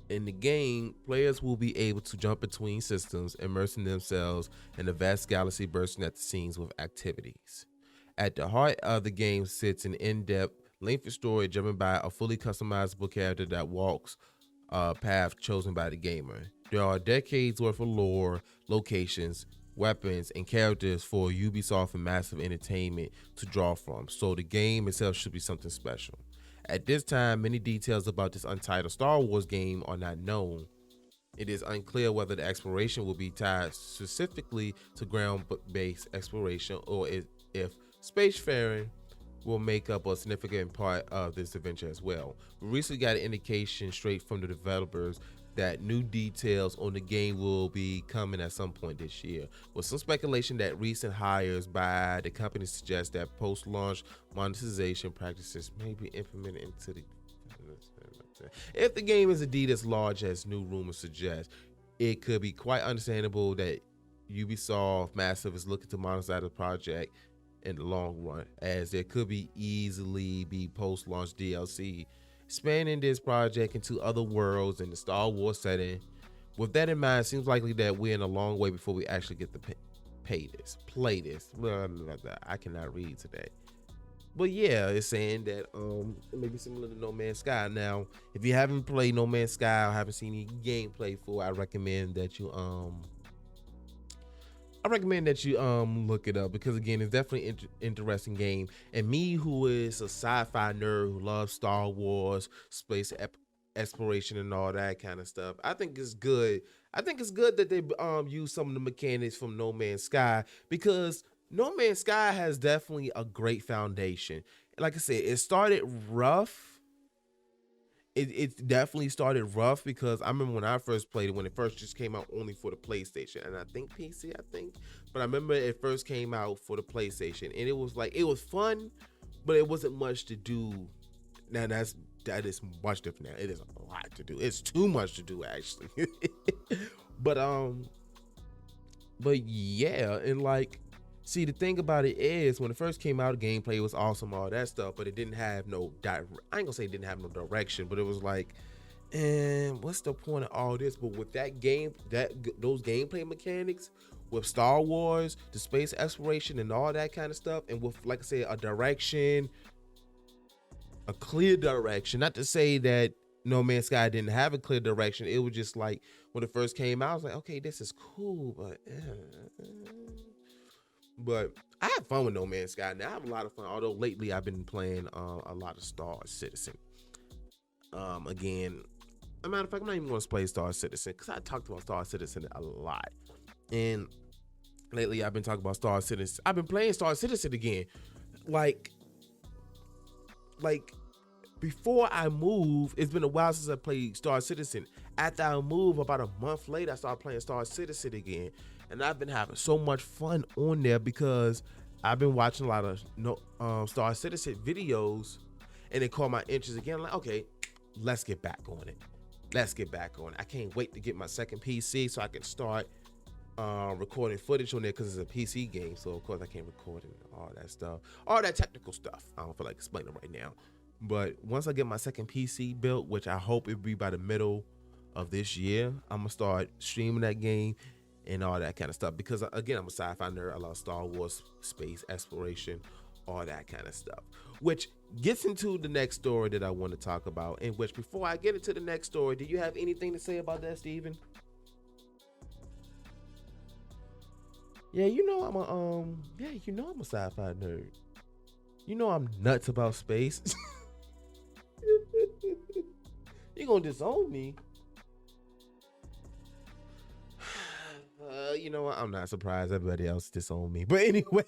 In the game, players will be able to jump between systems, immersing themselves in the vast galaxy, bursting at the seams with activities. At the heart of the game sits an in-depth, lengthy story driven by a fully customizable character that walks a path chosen by the gamer. There are decades worth of lore, locations, weapons, and characters for Ubisoft and Massive Entertainment to draw from, so the game itself should be something special. At this time, many details about this untitled Star Wars game are not known. It is unclear whether the exploration will be tied specifically to ground-based exploration or if spacefaring will make up a significant part of this adventure as well. We recently got an indication straight from the developers that new details on the game will be coming at some point this year, with some speculation that recent hires by the company suggest that post-launch monetization practices may be implemented into the... If the game is indeed as large as new rumors suggest, it could be quite understandable that Ubisoft Massive is looking to monetize the project in the long run, as there could be easily be post-launch DLC expanding this project into other worlds in the Star Wars setting. With that in mind, it seems likely that we're in a long way before we actually get to play this. I cannot read today. But yeah, it's saying that it may be similar to No Man's Sky. Now, if you haven't played No Man's Sky or haven't seen any gameplay for, I recommend that you look it up, because again, it's definitely an interesting game. And me, who is a sci-fi nerd who loves Star Wars, space exploration, and all that kind of stuff, I think it's good. I think it's good that they use some of the mechanics from No Man's Sky, because No Man's Sky has definitely a great foundation. Like I said, it started rough. It definitely started rough, because I remember when I first played it, when it first just came out only for the PlayStation and I think PC, but I remember it first came out for the PlayStation, and it was fun, but it wasn't much to do. Now that is much different now. It is a lot to do. It's too much to do, actually. but yeah, and like, see, the thing about it is, when it first came out, the gameplay was awesome, all that stuff, but it didn't have no I ain't gonna say it didn't have no direction, but it was like, and what's the point of all this? But with that game, those gameplay mechanics, with Star Wars, the space exploration, and all that kind of stuff, and with, like I said, a clear direction. Not to say that No Man's Sky didn't have a clear direction. It was just like, when it first came out, I was like, okay, this is cool, But I have fun with No Man's Sky. Now I have a lot of fun. Although lately I've been playing a lot of Star Citizen. Again, a matter of fact, I'm not even going to play Star Citizen because I talked about Star Citizen a lot. And lately I've been talking about Star Citizen. I've been playing Star Citizen again. Like before I move, it's been a while since I played Star Citizen. After I move, about a month later, I started playing Star Citizen again. And I've been having so much fun on there because I've been watching a lot of Star Citizen videos, and it caught my interest again. I'm like, okay, let's get back on it. Let's get back on it. I can't wait to get my second PC so I can start recording footage on there because it's a PC game. So of course I can't record and all that stuff, all that technical stuff. I don't feel like explaining right now. But once I get my second PC built, which I hope it'll be by the middle of this year, I'm gonna start streaming that game and all that kind of stuff. Because again, I'm a sci-fi nerd. I love Star Wars, space exploration, all that kind of stuff. Which gets into the next story that I want to talk about. In which, before I get into the next story, do you have anything to say about that, Steven? Yeah, I'm a sci-fi nerd. I'm nuts about space. You gonna disown me? You know what? I'm not surprised everybody else disowned me. But anyway,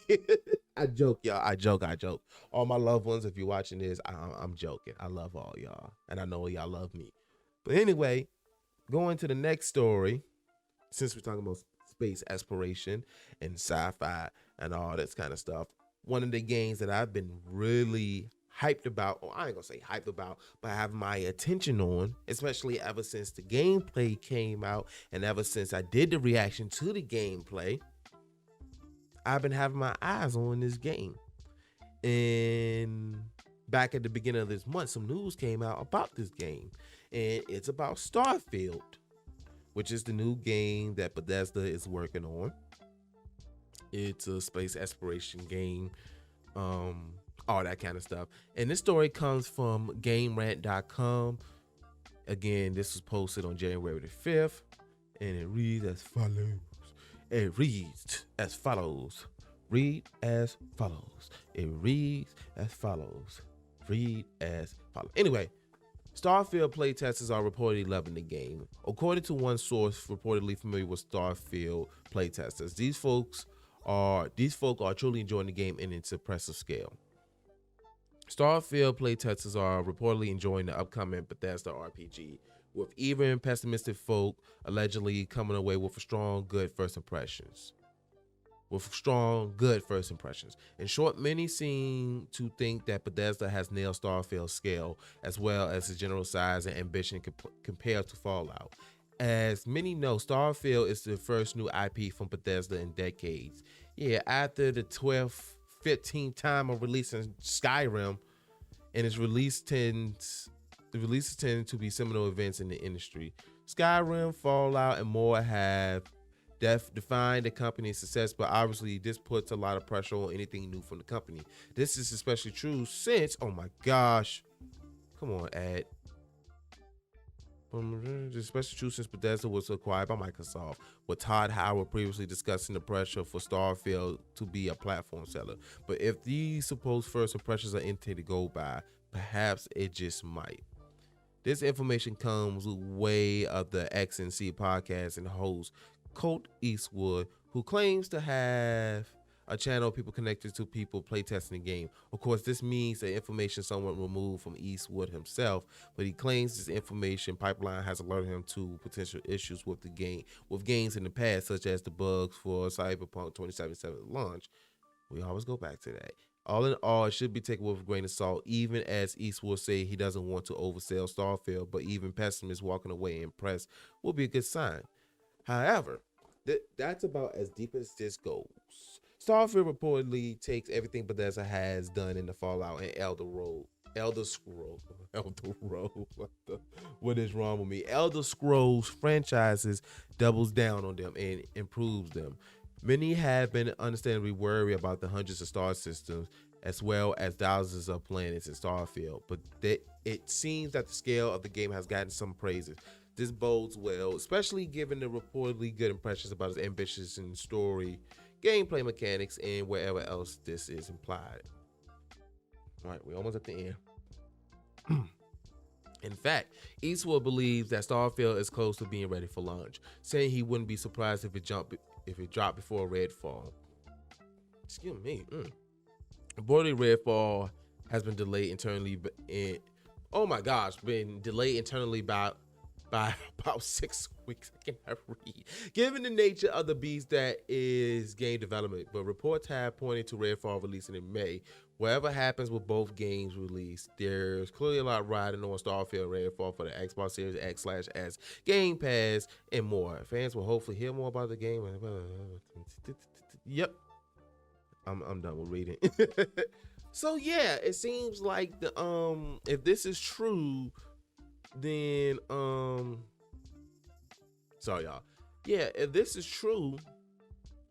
I joke, y'all. I joke. All my loved ones, if you're watching this, I'm joking. I love all y'all, and I know y'all love me. But anyway, going to the next story, since we're talking about space exploration and sci-fi and all this kind of stuff, one of the games that I've been really hyped about, or I ain't gonna say hyped about, but I have my attention on, especially ever since the gameplay came out and ever since I did the reaction to the gameplay, I've been having my eyes on this game. And back at the beginning of this month, some news came out about this game, and it's about Starfield, which is the new game that Bethesda is working on. It's a space exploration game, all that kind of stuff. And this story comes from Gamertag.com. Again, this was posted on January the 5th, and it reads as follows. It reads as follows. Read as follows. It reads as follows. Read as follows. Anyway, Starfield playtesters are reportedly loving the game. According to one source reportedly familiar with Starfield playtesters, these folk are truly enjoying the game in its impressive scale. Starfield playtesters are reportedly enjoying the upcoming Bethesda RPG, with even pessimistic folk allegedly coming away with strong, good first impressions. In short, many seem to think that Bethesda has nailed Starfield's scale, as well as its general size and ambition compared to Fallout. As many know, Starfield is the first new IP from Bethesda in decades. Yeah, after the 12th, 15th time of releasing Skyrim, and its releases tend to be seminal events in the industry. Skyrim, Fallout, and more have defined the company's success, but obviously this puts a lot of pressure on anything new from the company. This is especially true since, oh my gosh, come on, Ed. Especially true since Bethesda was acquired by Microsoft, with Todd Howard previously discussing the pressure for Starfield to be a platform seller. But if these supposed first impressions are anything to go by, perhaps it just might. This information comes way of the XNC podcast and host Colt Eastwood, who claims to have a channel of people connected to people playtesting the game. Of course, this means the information somewhat removed from Eastwood himself, but he claims this information pipeline has alerted him to potential issues with the game, with games in the past, such as the bugs for Cyberpunk 2077 launch. We always go back to that. All in all, it should be taken with a grain of salt, even as Eastwood say he doesn't want to oversell Starfield, but even pessimists walking away impressed will be a good sign. However, that's about as deep as this goes. Starfield reportedly takes everything Bethesda has done in the Fallout and Elder Scrolls. What is wrong with me? Elder Scrolls franchises doubles down on them and improves them. Many have been understandably worried about the hundreds of star systems as well as thousands of planets in Starfield, but it seems that the scale of the game has gotten some praises. This bodes well, especially given the reportedly good impressions about its ambitious and story gameplay mechanics, and wherever else this is implied. All right, we're almost at the end. In fact, Eastwood believes that Starfield is close to being ready for launch, saying he wouldn't be surprised if it dropped before Redfall. Excuse me. Reportedly, Redfall has been delayed internally, been delayed internally by about 6 weeks. I cannot read. Given the nature of the beast that is game development, but reports have pointed to Redfall releasing in May. Whatever happens with both games released, there's clearly a lot riding on Starfield Redfall for the Xbox Series X/S, Game Pass, and more. Fans will hopefully hear more about the game. Yep. I'm done with reading. So yeah, it seems like if this is true, then sorry y'all. Yeah, if this is true,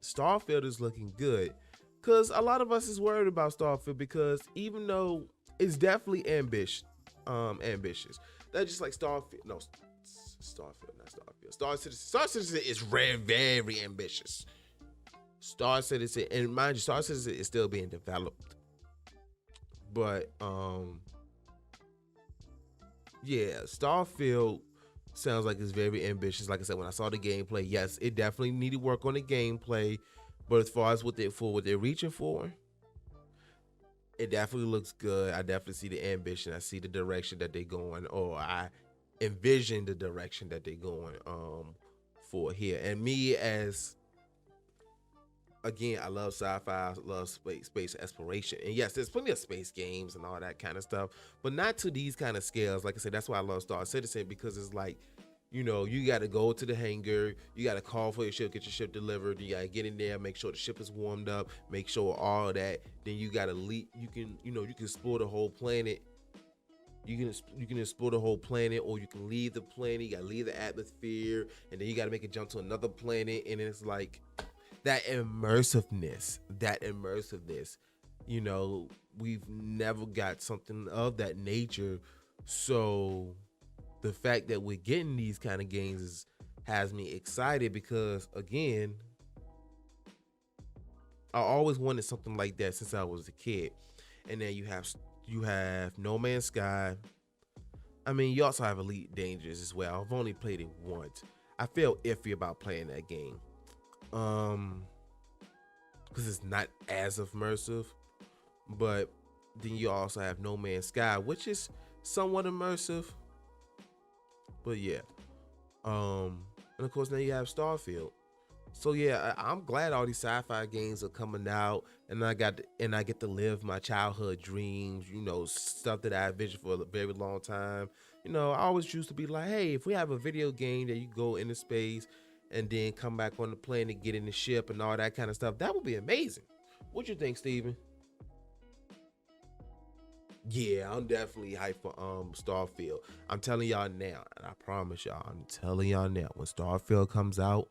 Starfield is looking good. Cause a lot of us is worried about Starfield because even though it's definitely ambitious. That's just like Starfield. No, Starfield, not Starfield. Star Citizen is very, very ambitious. Star Citizen, and mind you, Star Citizen is still being developed. But yeah, Starfield sounds like it's very ambitious. Like I said, when I saw the gameplay, yes, it definitely needed work on the gameplay. But as far as what they're reaching for, it definitely looks good. I definitely see the ambition. I see the direction that they're going, or I envision the direction that they're going for here. And me as, again, I love sci-fi, I love space exploration. And yes, there's plenty of space games and all that kind of stuff, but not to these kind of scales. Like I said, that's why I love Star Citizen, because it's like, you know, you got to go to the hangar, you got to call for your ship, get your ship delivered, you got to get in there, make sure the ship is warmed up, make sure all of that. Then you got to leave. You can explore the whole planet. You can explore the whole planet, or you can leave the planet. You got to leave the atmosphere, and then you got to make a jump to another planet. And it's like that immersiveness. You know, we've never got something of that nature. So the fact that we're getting these kind of games has me excited, because again, I always wanted something like that since I was a kid. And then you have No Man's Sky. I mean, you also have Elite Dangerous as well. I've only played it once. I feel iffy about playing that game, because it's not as immersive. But then you also have No Man's Sky, which is somewhat immersive. But yeah, and of course now you have Starfield. So yeah, I'm glad all these sci-fi games are coming out, and I get to live my childhood dreams. You know, stuff that I envisioned for a very long time. You know, I always used to be like, hey, if we have a video game that you go into space and then come back on the planet, get in the ship, and all that kind of stuff, that would be amazing. What you think, Steven? Yeah, I'm definitely hyped for Starfield. I'm telling y'all now, and I promise y'all, I'm telling y'all now, when Starfield comes out,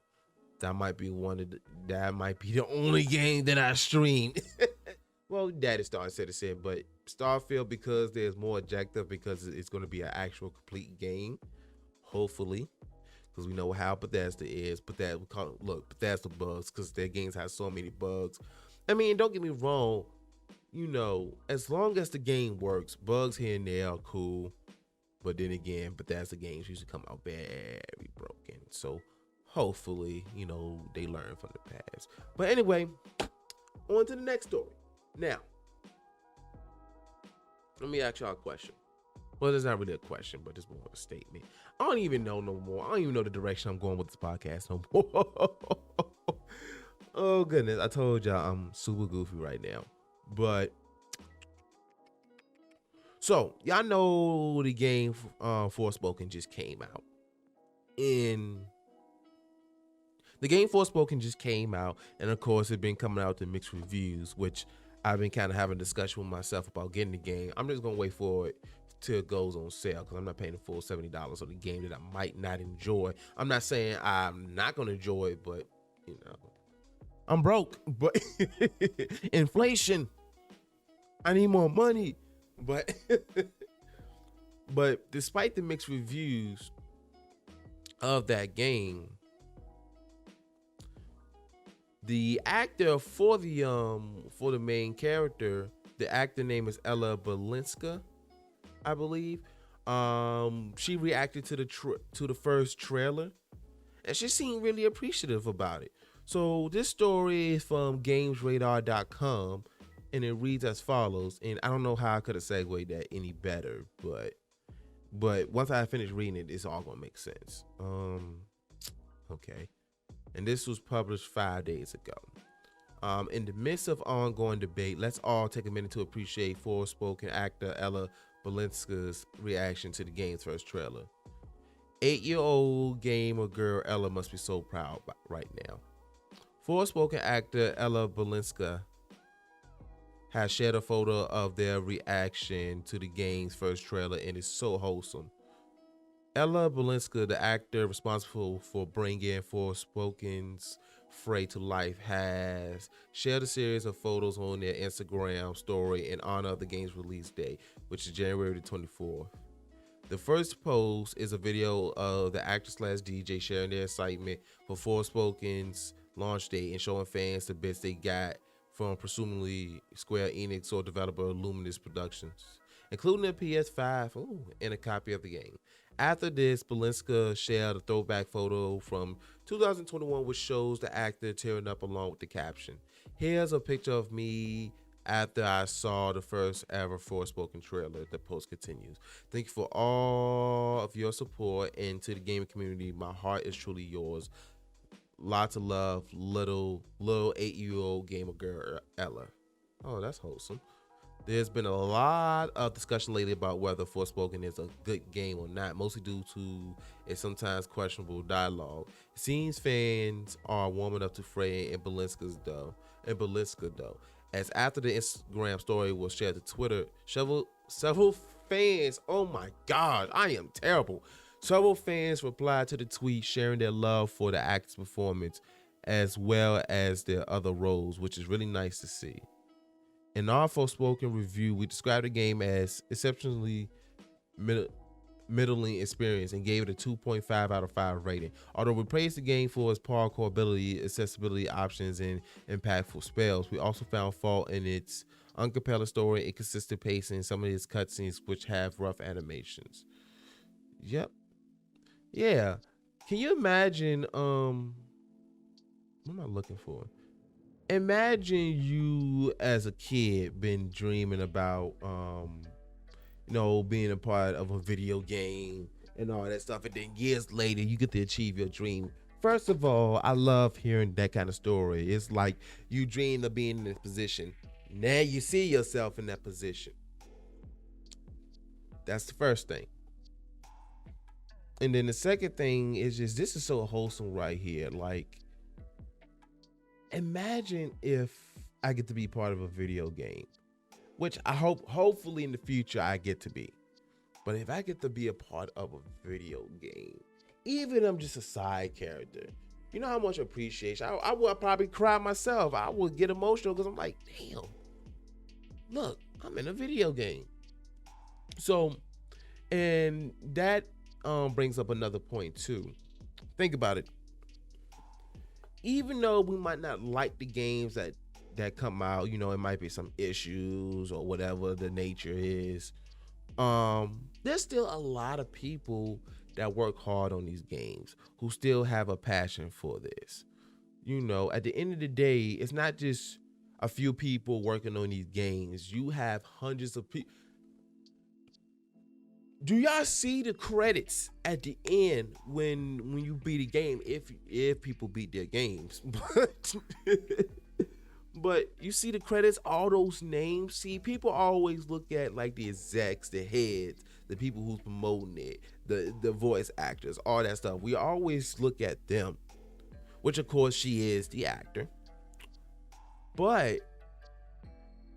that might be the only game that I stream. Well, that is Star Citizen, but Starfield, because there's more objective, because it's going to be an actual complete game, hopefully, because we know how Bethesda is. Bethesda bugs, because their games have so many bugs. I mean, don't get me wrong. You know, as long as the game works, bugs here and there are cool. But then again, Bethesda games usually come out very broken. So hopefully, you know, they learn from the past. But anyway, on to the next story. Now, let me ask y'all a question. Well, it's not really a question, but it's more of a statement. I don't even know no more. I don't even know the direction I'm going with this podcast no more. Oh, goodness. I told y'all I'm super goofy right now. But so y'all know the game Forspoken just came out. And the game Forspoken just came out, and of course it's been coming out to mixed reviews, which I've been kind of having a discussion with myself about getting the game. I'm just gonna wait for it till it goes on sale, because I'm not paying the full $70 on the game that I might not enjoy. I'm not saying I'm not gonna enjoy it, but you know, I'm broke. But inflation. I need more money. But but despite the mixed reviews of that game, The actor for the main character, the actor name is Ella Balinska, I believe. She reacted to the first trailer, and she seemed really appreciative about it. So this story is from GamesRadar.com, and it reads as follows. And I don't know how I could have segued that any better, but once I finish reading it, it's all gonna make sense. Okay. And this was published 5 days ago. In the midst of ongoing debate, let's all take a minute to appreciate Forspoken actor Ella Balinska's reaction to the game's first trailer. 8-year-old gamer girl Ella must be so proud right now. Forspoken actor Ella Balinska has shared a photo of their reaction to the game's first trailer, and it's so wholesome. Ella Balinska, the actor responsible for bringing Forspoken's fray to life, has shared a series of photos on their Instagram story in honor of the game's release day, which is January the 24th. The first post is a video of the actor/DJ sharing their excitement for Forspoken's launch date and showing fans the bits they got from presumably Square Enix or developer Luminous Productions, including a PS5 and a copy of the game. After this, Balinska shared a throwback photo from 2021 which shows the actor tearing up along with the caption, "Here's a picture of me after I saw the first ever Forspoken trailer." The post continues. "Thank you for all of your support, and to the gaming community, my heart is truly yours. Lots of love, little 8-year-old gamer girl Ella." Oh, that's wholesome. There's been a lot of discussion lately about whether Forspoken is a good game or not, mostly due to its sometimes questionable dialogue. It seems fans are warming up to Frey and Balinska though, as after the Instagram story was shared to Twitter, several fans, oh my god, I am terrible. Several fans replied to the tweet sharing their love for the actor's performance as well as their other roles, which is really nice to see. In our Forspoken review, we described the game as exceptionally middling experience and gave it a 2.5 out of 5 rating. Although we praised the game for its parkour ability, accessibility options, and impactful spells, we also found fault in its uncompelling story, inconsistent pacing, and some of its cutscenes which have rough animations. Yep. Yeah. Can you imagine, what am I looking for? Imagine you as a kid been dreaming about being a part of a video game and all that stuff, and then years later you get to achieve your dream. First of all, I love hearing that kind of story. It's like you dreamed of being in this position. Now you see yourself in that position. That's the first thing. And then the second thing is just, this is so wholesome right here. Like, imagine if I get to be part of a video game, which I hopefully in the future I get to be. But if I get to be a part of a video game, even if I'm just a side character, you know how much appreciation. I would probably cry myself. I would get emotional because I'm like, damn, look, I'm in a video game. So, and that brings up another point too. Think about it. Even though we might not like the games that come out, it might be some issues or whatever the nature is. There's still a lot of people that work hard on these games who still have a passion for this. At the end of the day, it's not just a few people working on these games. You have hundreds of people. Do y'all see the credits at the end when you beat a game? If people beat their games, but you see the credits, all those names. See, people always look at like the execs, the heads, the people who's promoting it, the voice actors, all that stuff. We always look at them, which of course she is the actor, but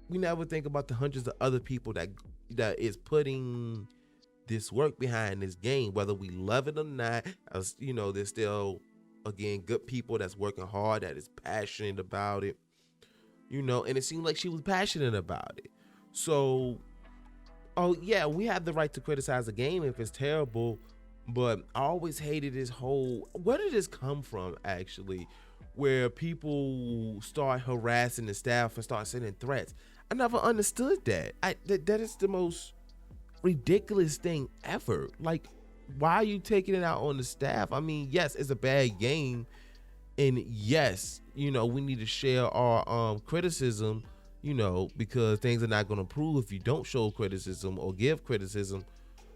we never think about the hundreds of other people that is putting this work behind this game, whether we love it or not. There's still, again, good people that's working hard, that is passionate about it, and it seemed like she was passionate about it. So, oh yeah, we have the right to criticize a game if it's terrible, but I always hated this whole, where did this come from actually? where people start harassing the staff and start sending threats. I never understood that. That is the most ridiculous thing ever. Like, why are you taking it out on the staff? I mean, yes, it's a bad game, and yes, we need to share our criticism, because things are not going to improve if you don't show criticism or give criticism.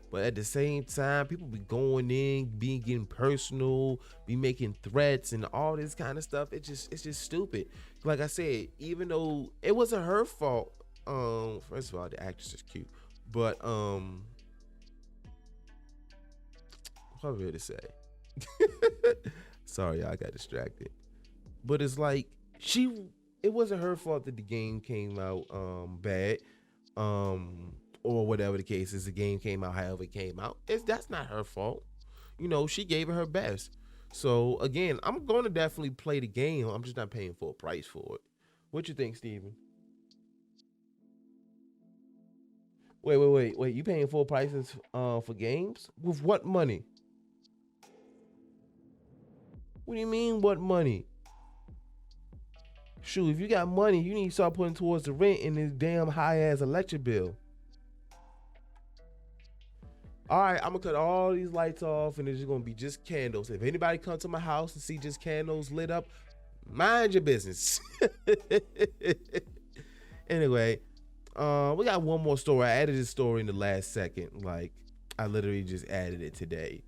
But at the same time, people be going in, getting personal, be making threats and all this kind of stuff. It's just stupid. Like I said, even though it wasn't her fault, first of all, the actress is cute, but what am I to say? Sorry, I got distracted. But it's like it wasn't her fault that the game came out bad, or whatever the case is. The game came out however it came out. That's not her fault. She gave it her best. So again, I'm going to definitely play the game. I'm just not paying full price for it. What you think, Steven? Wait. You paying full prices for games? With what money? What do you mean, what money? Shoot, if you got money, you need to start putting towards the rent and this damn high-ass electric bill. All right, I'm going to cut all these lights off, and it's just going to be just candles. If anybody comes to my house and see just candles lit up, mind your business. Anyway, we got one more story. I added this story in the last second. Like, I literally just added it today.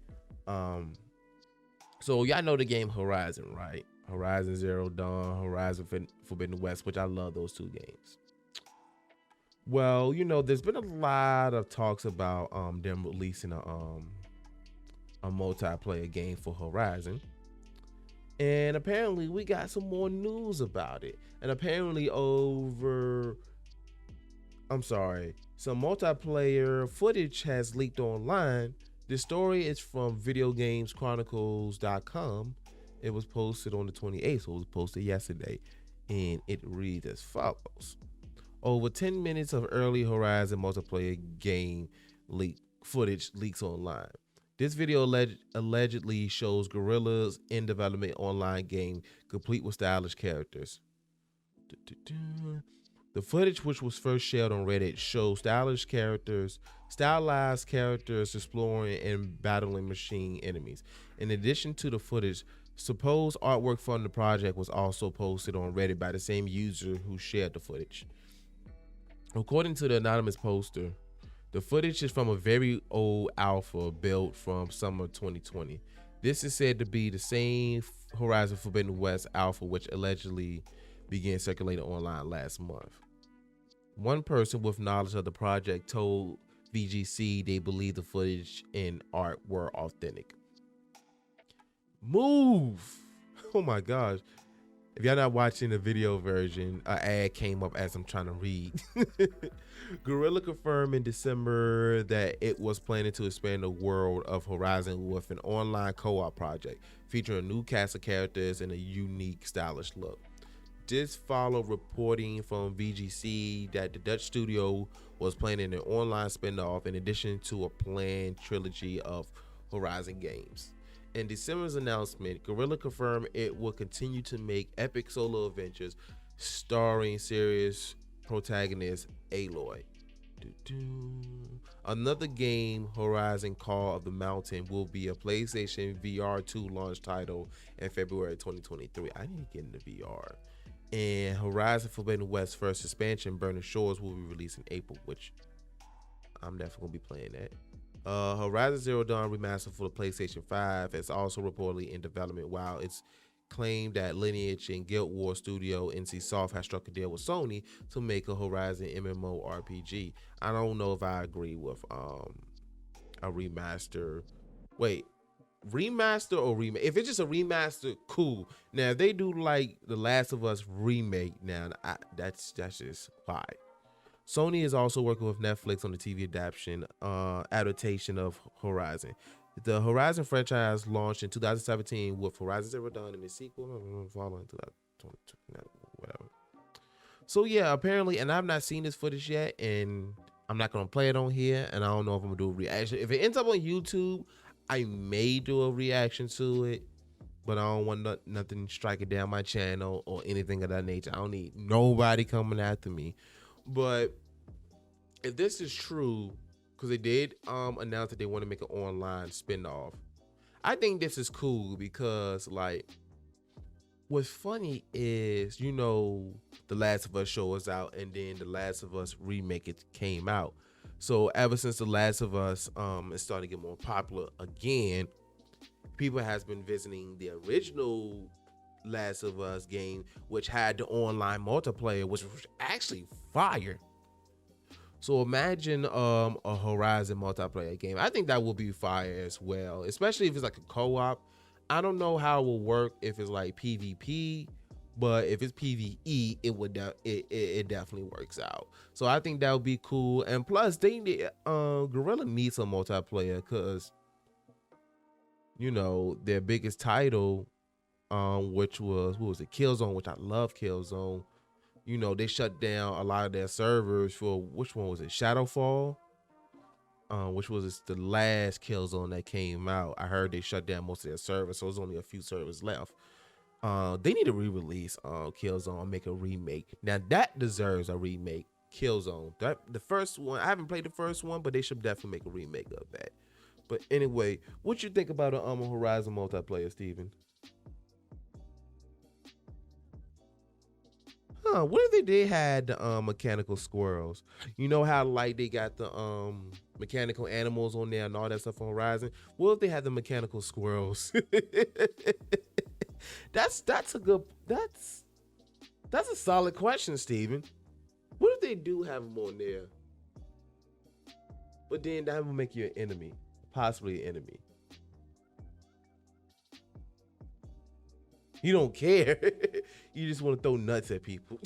So y'all know the game Horizon, right? Horizon Zero Dawn, Horizon Forbidden West, which I love those two games. Well, there's been a lot of talks about them releasing a multiplayer game for Horizon. And apparently we got some more news about it. And apparently some multiplayer footage has leaked online. The story is from videogameschronicles.com. It was posted on the 28th, so it was posted yesterday. And it reads as follows. Over 10 minutes of early Horizon multiplayer game footage leaks online. This video allegedly shows Guerrilla's in-development online game complete with stylish characters. The footage, which was first shared on Reddit, shows stylized characters exploring and battling machine enemies. In addition to the footage, supposed artwork from the project was also posted on Reddit by the same user who shared the footage. According to the anonymous poster, the footage is from a very old alpha built from summer 2020. This is said to be the same Horizon Forbidden West alpha which allegedly began circulating online last month. One person with knowledge of the project told VGC they believe the footage and art were authentic. Move! Oh my gosh. If y'all not watching the video version, an ad came up as I'm trying to read. Guerrilla confirmed in December that it was planning to expand the world of Horizon with an online co-op project featuring a new cast of characters and a unique, stylish look. This followed reporting from VGC that the Dutch studio was planning an online spinoff in addition to a planned trilogy of Horizon games. In December's announcement, Guerrilla confirmed it will continue to make epic solo adventures starring serious protagonist Aloy. Another game, Horizon Call of the Mountain, will be a PlayStation VR 2 launch title in February 2023. I need to get into VR. And Horizon Forbidden West first expansion, Burning Shores, will be released in April, which I'm definitely going to be playing that. Horizon Zero Dawn remastered for the PlayStation 5 is also reportedly in development, while it's claimed that Lineage and Guild Wars studio NCSoft has struck a deal with Sony to make a Horizon MMORPG. I don't know if I agree with a remaster. Wait, remaster or remake? If it's just a remaster, cool. Now if they do like the Last of Us remake, now that's just fine. Sony is also working with Netflix on the TV adaptation of Horizon. The Horizon franchise launched in 2017 with Horizon Zero Dawn and the sequel following 2022, whatever. So yeah, apparently, and I've not seen this footage yet, and I'm not gonna play it on here, and I don't know if I'm gonna do a reaction. If it ends up on YouTube, I may do a reaction to it, but I don't want nothing striking down my channel or anything of that nature. I don't need nobody coming after me. But if this is true, because they did announce that they want to make an online spinoff, I think this is cool because, like, what's funny is, The Last of Us show is out, and then The Last of Us remake it came out. So ever since The Last of Us is starting to get more popular again, people has been visiting the original Last of Us game, which had the online multiplayer, which was actually fire. So imagine a Horizon multiplayer game. I think that will be fire as well, especially if it's like a co-op. I don't know how it will work if it's like PvP, but if it's PvE, it definitely works out. So I think that would be cool. And plus, Guerrilla needs some multiplayer because their biggest title, which was Killzone, which I love Killzone. They shut down a lot of their servers for, which one was it? Shadowfall, which was the last Killzone that came out. I heard they shut down most of their servers, so there's only a few servers left. They need to re-release Killzone and make a remake. Now that deserves a remake. Killzone, the first one, I haven't played the first one, but they should definitely make a remake of that. But anyway, what you think about a Horizon multiplayer, Steven? What if they did had the mechanical squirrels? You know how like they got the mechanical animals on there and all that stuff on Horizon? What if they had the mechanical squirrels? that's a solid question, Steven. What if they do have them on there? But then that will make you an enemy, possibly an enemy. You don't care. You just want to throw nuts at people.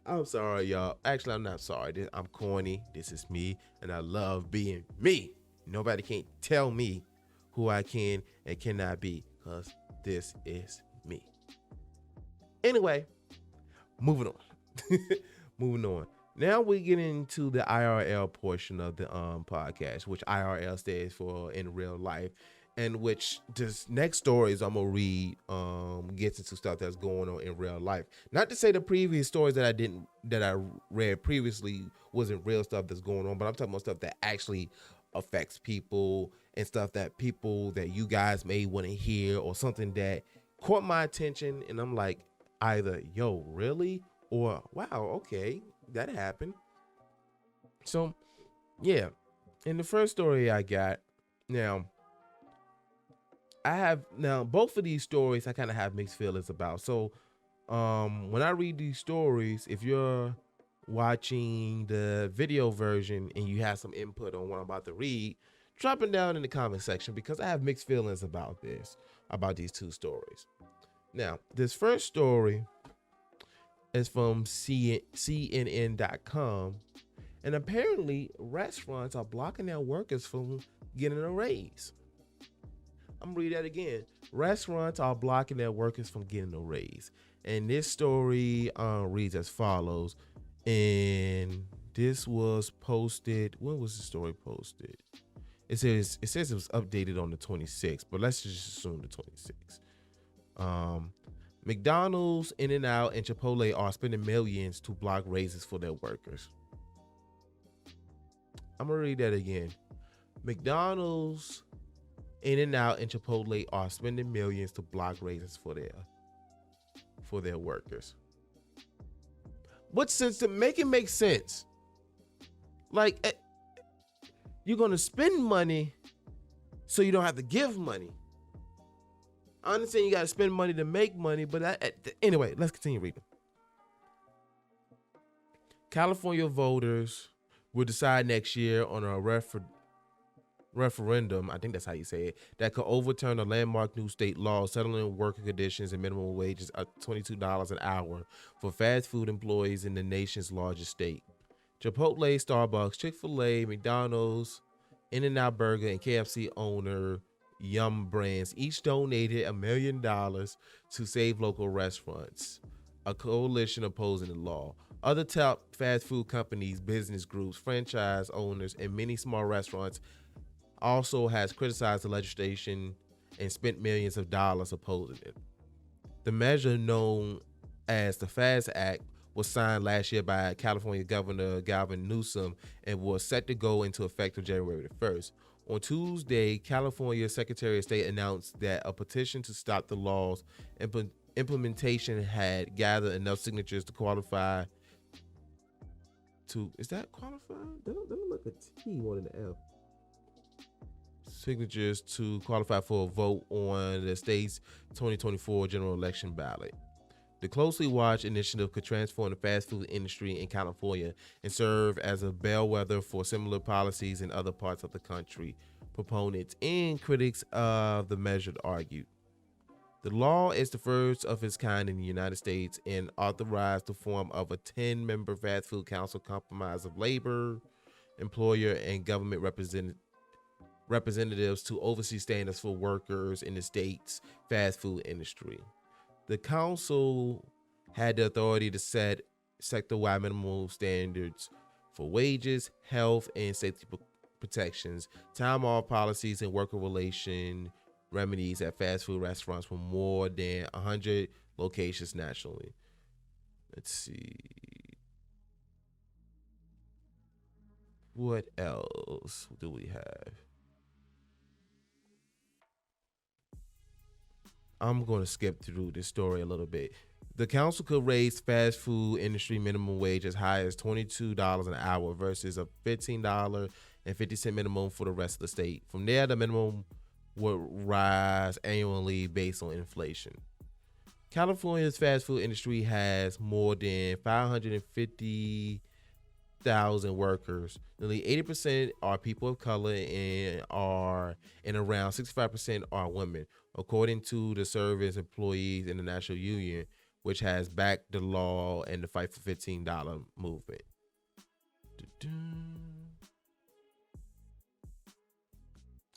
I'm sorry, y'all. Actually, I'm not sorry. I'm corny. This is me, and I love being me. Nobody can tell me who I can and cannot be, because this is me. Anyway, moving on. Moving on. Now we get into the IRL portion of the podcast, which IRL stands for in real life. And which this next stories I'm gonna read gets into stuff that's going on in real life. Not to say the previous stories that I read previously wasn't real stuff that's going on, but I'm talking about stuff that actually affects people and stuff that you guys may want to hear, or something that caught my attention, and I'm like, either yo really, or wow, okay, that happened. So yeah, in the first story I got now. Both of these stories I kind of have mixed feelings about. So when I read these stories, if you're watching the video version and you have some input on what I'm about to read, drop it down in the comment section, because I have mixed feelings about these two stories. Now, this first story is from CNN.com, and apparently restaurants are blocking their workers from getting a raise. I'm gonna read that again. Restaurants are blocking their workers from getting a raise. And this story reads as follows. And this was posted. When was the story posted? It says it was updated on the 26th, but let's just assume the 26th. McDonald's, In-N-Out, and Chipotle are spending millions to block raises for their workers. I'm gonna read that again. McDonald's, In-N-Out, and Chipotle are spending millions to block raises for their workers. What sense to make it make sense? Like, you're gonna spend money so you don't have to give money. I understand you gotta spend money to make money, but anyway, let's continue reading. California voters will decide next year on a referendum, I think that's how you say it, that could overturn a landmark new state law settling worker conditions and minimum wages at $22 an hour for fast food employees in the nation's largest state. Chipotle, Starbucks, Chick-fil-A, McDonald's, In-N-Out Burger, and KFC owner Yum Brands each donated $1 million to save local restaurants, a coalition opposing the law. Other top fast food companies, business groups, franchise owners, and many small restaurants also has criticized the legislation and spent millions of dollars opposing it. The measure, known as the FAST Act, was signed last year by California Governor Gavin Newsom and was set to go into effect on January the 1st. On Tuesday, California Secretary of State announced that a petition to stop the law's implementation had gathered enough signatures to qualify to, is that qualified? That don't look a T more than an F. Signatures to qualify for a vote on the state's 2024 general election ballot. The closely watched initiative could transform the fast food industry in California and serve as a bellwether for similar policies in other parts of the country, proponents and critics of the measure argued. The law is the first of its kind in the United States and authorized the form of a 10-member fast food council comprised of labor, employer, and government representatives to oversee standards for workers in the state's fast food industry. The council had the authority to set sector-wide minimum standards for wages, health, and safety protections, time off policies, and worker relation remedies at fast food restaurants for more than 100 locations nationally. Let's see. What else do we have? I'm going to skip through this story a little bit. The council could raise fast food industry minimum wage as high as $22 an hour versus a $15.50 minimum for the rest of the state. From there, the minimum would rise annually based on inflation. California's fast food industry has more than 550,000 workers. Nearly 80% are people of color and around 65% are women, according to the Service Employees International Union, which has backed the law and the Fight for $15 movement.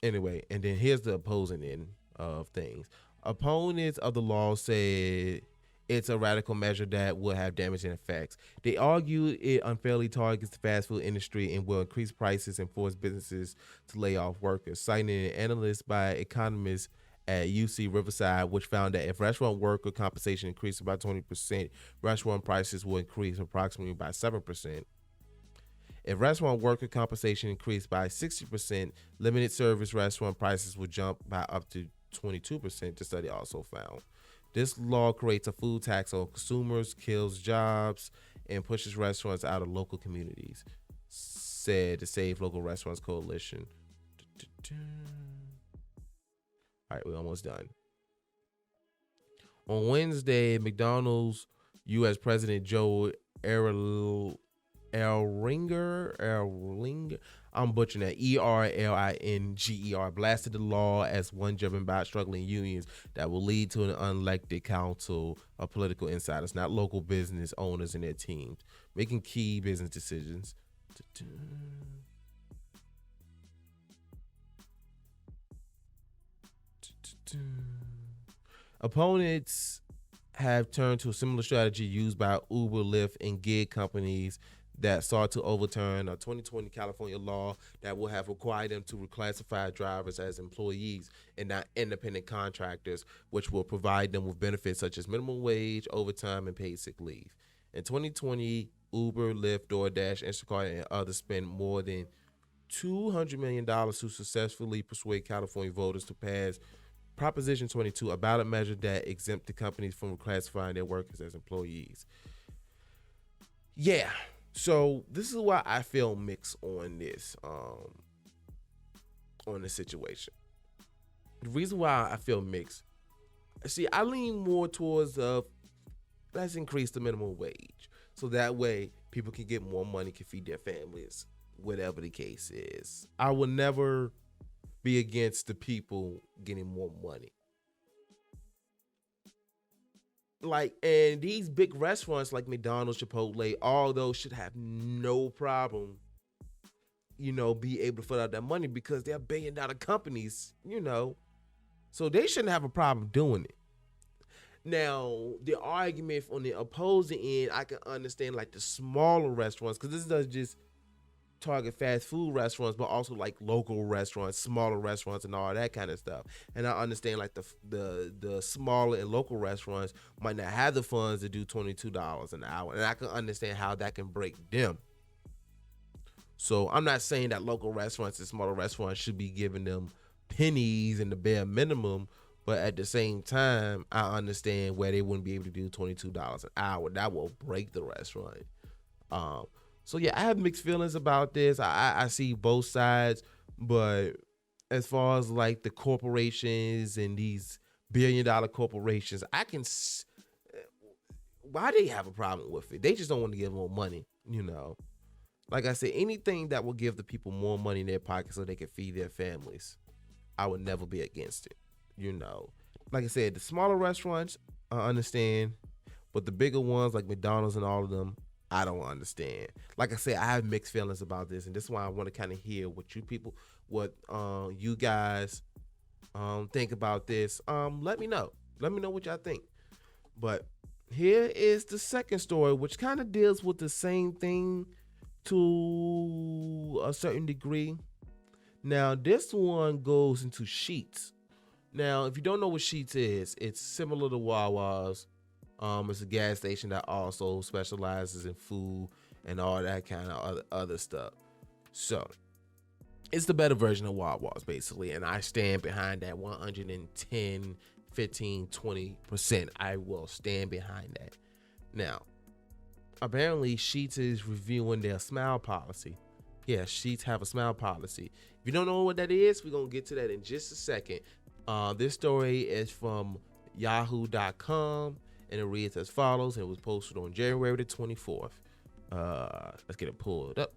Anyway, and then here's the opposing end of things. Opponents of the law say it's a radical measure that will have damaging effects. They argue it unfairly targets the fast food industry and will increase prices and force businesses to lay off workers, citing an analyst by economists at UC Riverside, which found that if restaurant worker compensation increases by 20%, restaurant prices will increase approximately by 7%. If restaurant worker compensation increased by 60%, limited service restaurant prices will jump by up to 22%, the study also found. This law creates a food tax on consumers, kills jobs, and pushes restaurants out of local communities, said the Save Local Restaurants Coalition. All right, we're almost done. On Wednesday, McDonald's U.S. President Joe Erlinger, I'm butchering that, Erlinger, blasted the law as one driven by struggling unions that will lead to an unelected council of political insiders, not local business owners and their teams, making key business decisions. Opponents have turned to a similar strategy used by Uber, Lyft, and gig companies that sought to overturn a 2020 California law that will have required them to reclassify drivers as employees and not independent contractors, which will provide them with benefits such as minimum wage, overtime, and paid sick leave. In 2020, Uber, Lyft, DoorDash, Instacart, and others spent more than $200 million to successfully persuade California voters to pass Proposition 22, a ballot measure that exempted companies from classifying their workers as employees. Yeah, so this is why I feel mixed on this situation. The reason why I feel mixed, see, I lean more towards let's increase the minimum wage so that way people can get more money, can feed their families, whatever the case is. I will never be against the people getting more money. Like, and these big restaurants like McDonald's, Chipotle, all those should have no problem, be able to put out that money because they're billion-dollar companies, so they shouldn't have a problem doing it. Now, the argument on the opposing end, I can understand like the smaller restaurants, because this does just target fast food restaurants, but also like local restaurants, smaller restaurants, and all that kind of stuff. And I understand like the smaller and local restaurants might not have the funds to do $22 an hour, and I can understand how that can break them. So I'm not saying that local restaurants and smaller restaurants should be giving them pennies and the bare minimum, but at the same time, I understand where they wouldn't be able to do $22 an hour. That will break the restaurant. Um, so yeah, I have mixed feelings about this. I see both sides, but as far as like the corporations and these billion-dollar corporations, why they have a problem with it? They just don't want to give more money, you know. Like I said, anything that will give the people more money in their pockets so they can feed their families, I would never be against it, you know. Like I said, the smaller restaurants, I understand, but the bigger ones like McDonald's and all of them, I don't understand. Like I said, I have mixed feelings about this, and this is why I want to kind of hear what you guys think about this. Let me know. Let me know what y'all think. But here is the second story, which kind of deals with the same thing to a certain degree. Now, this one goes into Sheetz. Now, if you don't know what Sheetz is, it's similar to Wawa's. It's a gas station that also specializes in food and all that kind of other stuff. So, it's the better version of Wawa's, basically. And I stand behind that 110, 15, 20%. I will stand behind that. Now, apparently, Sheetz is reviewing their smile policy. Yeah, Sheetz have a smile policy. If you don't know what that is, we're going to get to that in just a second. This story is from yahoo.com, and it reads as follows, and it was posted on January the 24th. Let's get it pulled up.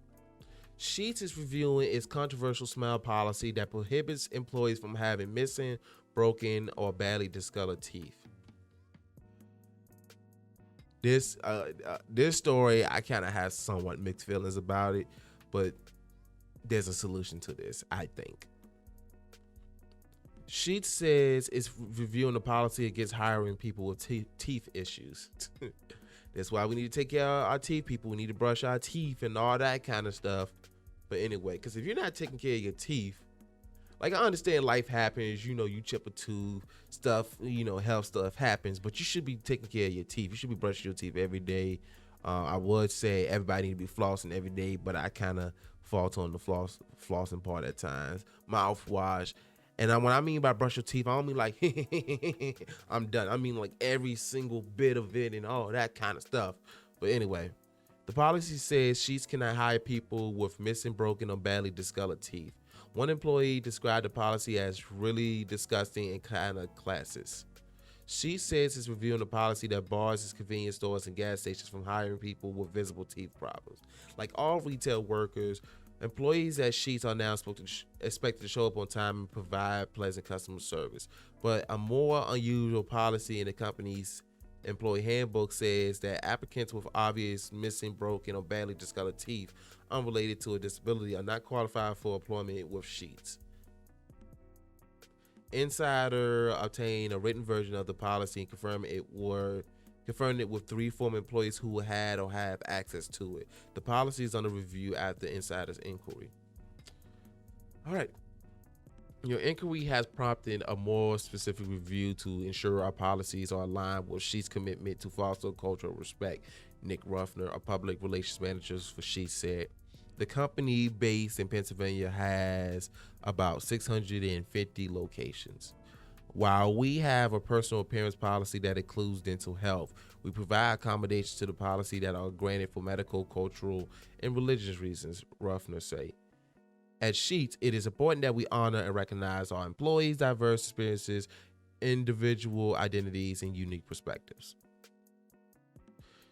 Sheetz is reviewing its controversial smile policy that prohibits employees from having missing, broken, or badly discolored teeth. This story, I kind of have somewhat mixed feelings about it, but there's a solution to this, I think. Sheetz says it's reviewing the policy against hiring people with teeth issues. That's why we need to take care of our teeth, people. We need to brush our teeth and all that kind of stuff. But anyway, because if you're not taking care of your teeth, like I understand life happens, you know, you chip a tooth, stuff, you know, health stuff happens, but you should be taking care of your teeth. You should be brushing your teeth every day. I would say everybody need to be flossing every day, but I kind of fault on the flossing part at times. Mouthwash. And what I mean by brush your teeth, I don't mean like, I'm done. I mean like every single bit of it and all that kind of stuff. But anyway, the policy says Sheetz cannot hire people with missing, broken, or badly discolored teeth. One employee described the policy as really disgusting and kind of classist. She says it's reviewing a policy that bars its convenience stores and gas stations from hiring people with visible teeth problems. Like all retail workers, employees at Sheetz are now expected to show up on time and provide pleasant customer service. But a more unusual policy in the company's employee handbook says that applicants with obvious missing, broken, or badly discolored teeth unrelated to a disability are not qualified for employment with Sheetz. Insider obtained a written version of the policy and confirmed it with 3 former employees who had or have access to it. The policy is under review after Insider's inquiry. All right. Your inquiry has prompted a more specific review to ensure our policies are aligned with Sheetz' commitment to foster cultural respect. Nick Ruffner, a public relations manager for Sheetz, said. The company, based in Pennsylvania, has about 650 locations. While we have a personal appearance policy that includes dental health, we provide accommodations to the policy that are granted for medical, cultural, and religious reasons, Ruffner said. At Sheetz, it is important that we honor and recognize our employees' diverse experiences, individual identities, and unique perspectives.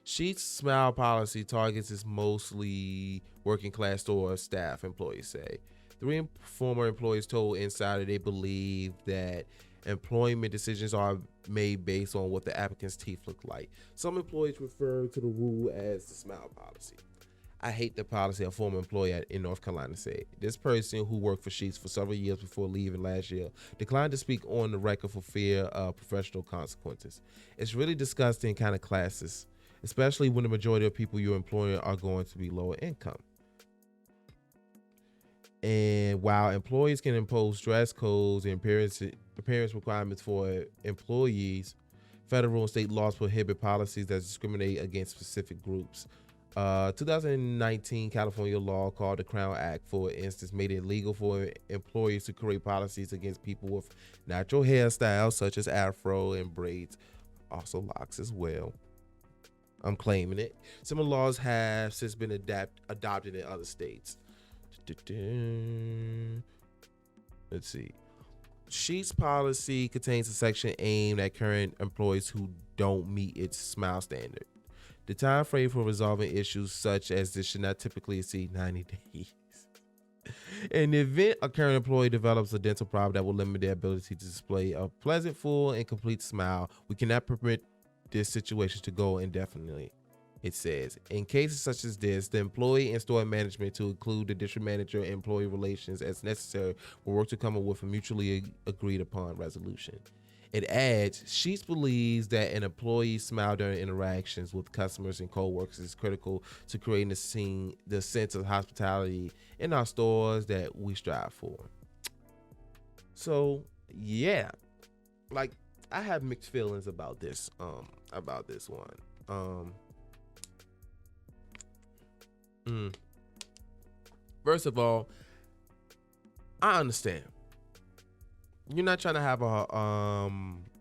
Sheetz' smile policy targets its mostly working class store staff, employees say. 3 former employees told Insider they believe that employment decisions are made based on what the applicant's teeth look like. Some employees refer to the rule as the smile policy. I hate the policy, a former employee in North Carolina said. This person, who worked for Sheetz for several years before leaving last year, declined to speak on the record for fear of professional consequences. It's really disgusting and kind of classist, especially when the majority of people you're employing are going to be lower income. And while employees can impose dress codes and appearance requirements for employees, federal and state laws prohibit policies that discriminate against specific groups. 2019 California law called the Crown Act, for instance, made it illegal for employers to create policies against people with natural hairstyles such as afro and braids, also locks as well. I'm claiming it. Similar laws have since been adopted in other states. Let's see. Sheets policy contains a section aimed at current employees who don't meet its smile standard. The time frame for resolving issues such as this should not typically exceed 90 days. In the event a current employee develops a dental problem that will limit their ability to display a pleasant, full, and complete smile, we cannot permit this situation to go indefinitely. It says, in cases such as this, the employee and store management, to include the district manager and employee relations as necessary, will work to come up with a mutually agreed upon resolution. It adds, Sheets believes that an employee's smile during interactions with customers and co-workers is critical to creating the sense of hospitality in our stores that we strive for. So, yeah, like, I have mixed feelings about this one. First of all, I understand. You're not trying to have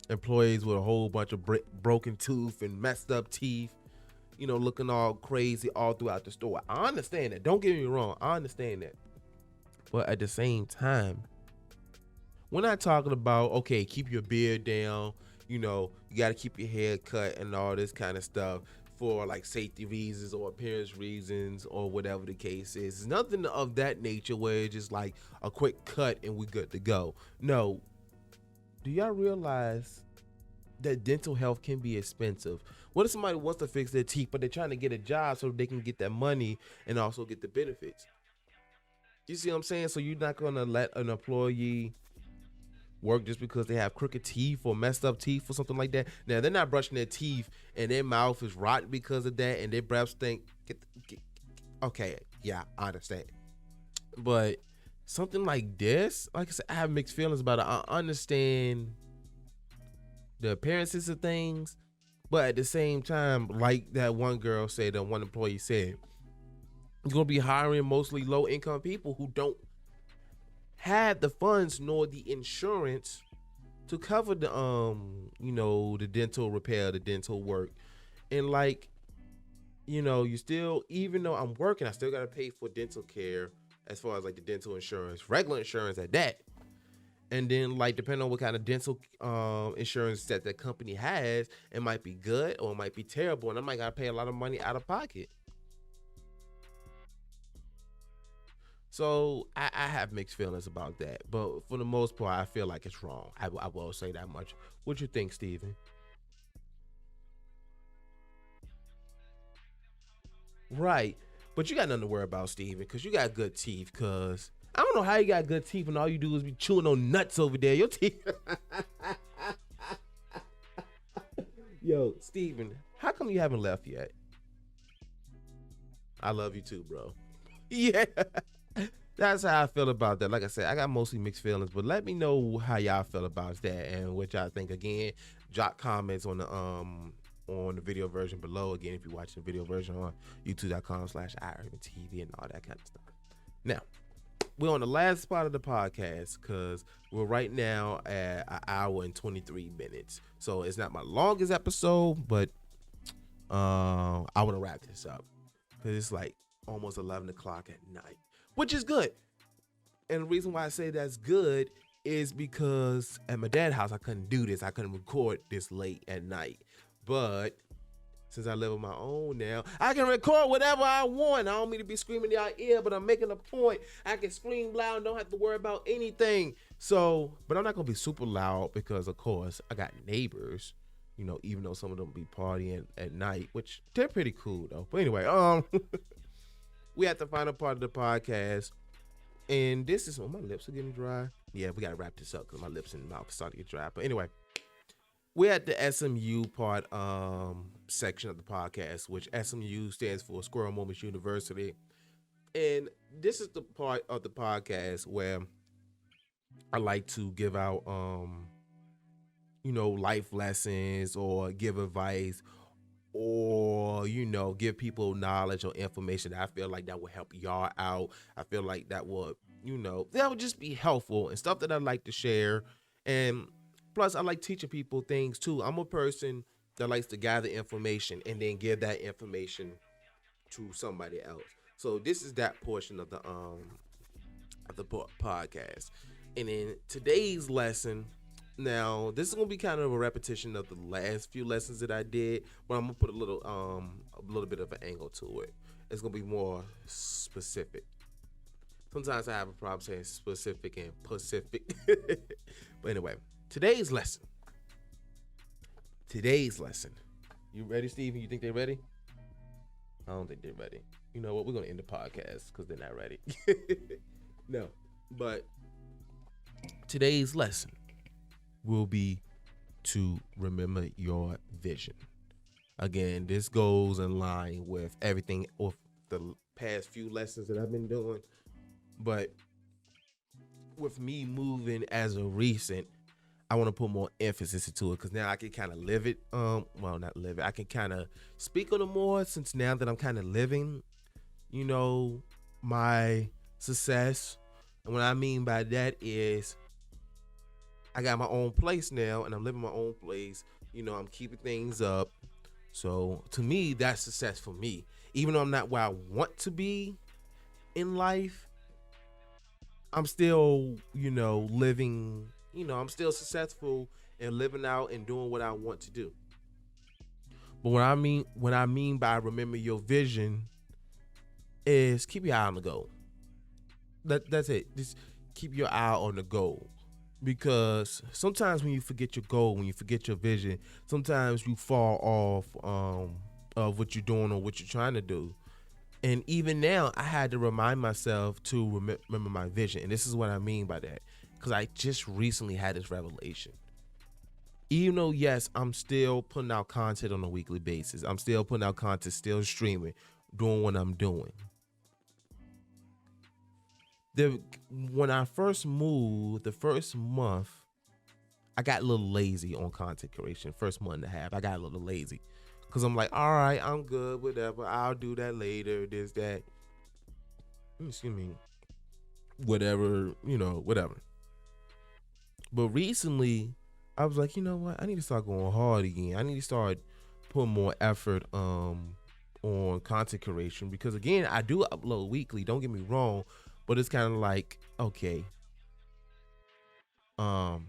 employees with a whole bunch of broken tooth and messed up teeth, looking all crazy all throughout the store. I understand that. Don't get me wrong. I understand that. But at the same time, we're not talking about, okay, keep your beard down. You got to keep your hair cut and all this kind of stuff for like safety reasons or appearance reasons or whatever the case is. It's nothing of that nature where it's just like a quick cut and we're good to go. No. Do y'all realize that dental health can be expensive? What if somebody wants to fix their teeth, but they're trying to get a job so they can get that money and also get the benefits? You see what I'm saying? So you're not going to let an employee work just because they have crooked teeth or messed up teeth or something like that. Now, they're not brushing their teeth and their mouth is rotten because of that, and their breaths stink. Okay, yeah, I understand. But something like this, like I said, I have mixed feelings about it. I understand the appearances of things, but at the same time, like that one girl said, that one employee said, you're going to be hiring mostly low-income people who don't have the funds nor the insurance to cover the the dental repair, the dental work. And like, you still, even though I'm working, I still got to pay for dental care as far as like the dental insurance, regular insurance at that. And then like, depending on what kind of dental insurance that the company has, it might be good or it might be terrible. And I might got to pay a lot of money out of pocket. So I have mixed feelings about that, but for the most part, I feel like it's wrong. I will say that much. What you think, Steven? Right, but you got nothing to worry about, Steven, because you got good teeth. Because I don't know how you got good teeth and all you do is be chewing on nuts over there. Your teeth. Yo, Steven, how come you haven't left yet? I love you too, bro. Yeah. That's how I feel about that. Like I said, I got mostly mixed feelings, but let me know how y'all feel about that and what y'all think. Again, drop comments on the video version below. Again, if you're watching the video version on youtube.com/IRvtv and all that kind of stuff. Now, we're on the last part of the podcast because we're right now at an hour and 23 minutes. So it's not my longest episode, but I want to wrap this up because it's like almost 11 o'clock at night, which is good. And the reason why I say that's good is because at my dad's house, I couldn't do this. I couldn't record this late at night. But since I live on my own now, I can record whatever I want. I don't mean to be screaming in your ear, but I'm making a point. I can scream loud and don't have to worry about anything. So, but I'm not going to be super loud because, of course, I got neighbors, even though some of them be partying at night, which they're pretty cool, though. But anyway, we at the final part of the podcast. And this is, my lips are getting dry. Yeah, we got to wrap this up because my lips and mouth are starting to get dry. But anyway, we're at the SMU part section of the podcast, which SMU stands for Squirrel Moments University. And this is the part of the podcast where I like to give out life lessons or give advice or give people knowledge or information that I feel like that will help y'all out. I feel like that would just be helpful and stuff that I like to share. And plus I like teaching people things too. I'm a person that likes to gather information and then give that information to somebody else. So this is that portion of the podcast. And in today's lesson, now this is gonna be kind of a repetition of the last few lessons that I did, but I'm gonna put a little bit of an angle to it. It's gonna be more specific. Sometimes I have a problem saying specific and pacific. But anyway, today's lesson. You ready, Steven? You think they're ready? I don't think they're ready. You know what? We're gonna end the podcast because they're not ready. No, but today's lesson will be to remember your vision. Again, this goes in line with everything of the past few lessons that I've been doing. But with me moving as a recent, I want to put more emphasis into it because now I can kind of live it. Not live it. I can kind of speak on it more since now that I'm kind of living, my success. And what I mean by that is I got my own place now and I'm living my own place. I'm keeping things up. So to me, that's success for me. Even though I'm not where I want to be in life, I'm still, living, I'm still successful and living out and doing what I want to do. But what I mean by remember your vision is keep your eye on the goal. That's it. Just keep your eye on the goal. Because sometimes when you forget your goal, when you forget your vision, sometimes you fall off of what you're doing or what you're trying to do. And even now, I had to remind myself to remember my vision. And this is what I mean by that. Because I just recently had this revelation. Even though, yes, I'm still putting out content on a weekly basis. I'm still putting out content, still streaming, doing what I'm doing. When I first moved, the first month, I got a little lazy on content creation. First month and a half, I got a little lazy. Because I'm like, all right, I'm good, whatever. I'll do that later, this, that. Excuse me. Whatever, whatever. But recently, I was like, you know what? I need to start going hard again. I need to start putting more effort on content creation. Because, again, I do upload weekly. Don't get me wrong. But it's kind of like, okay, Ira,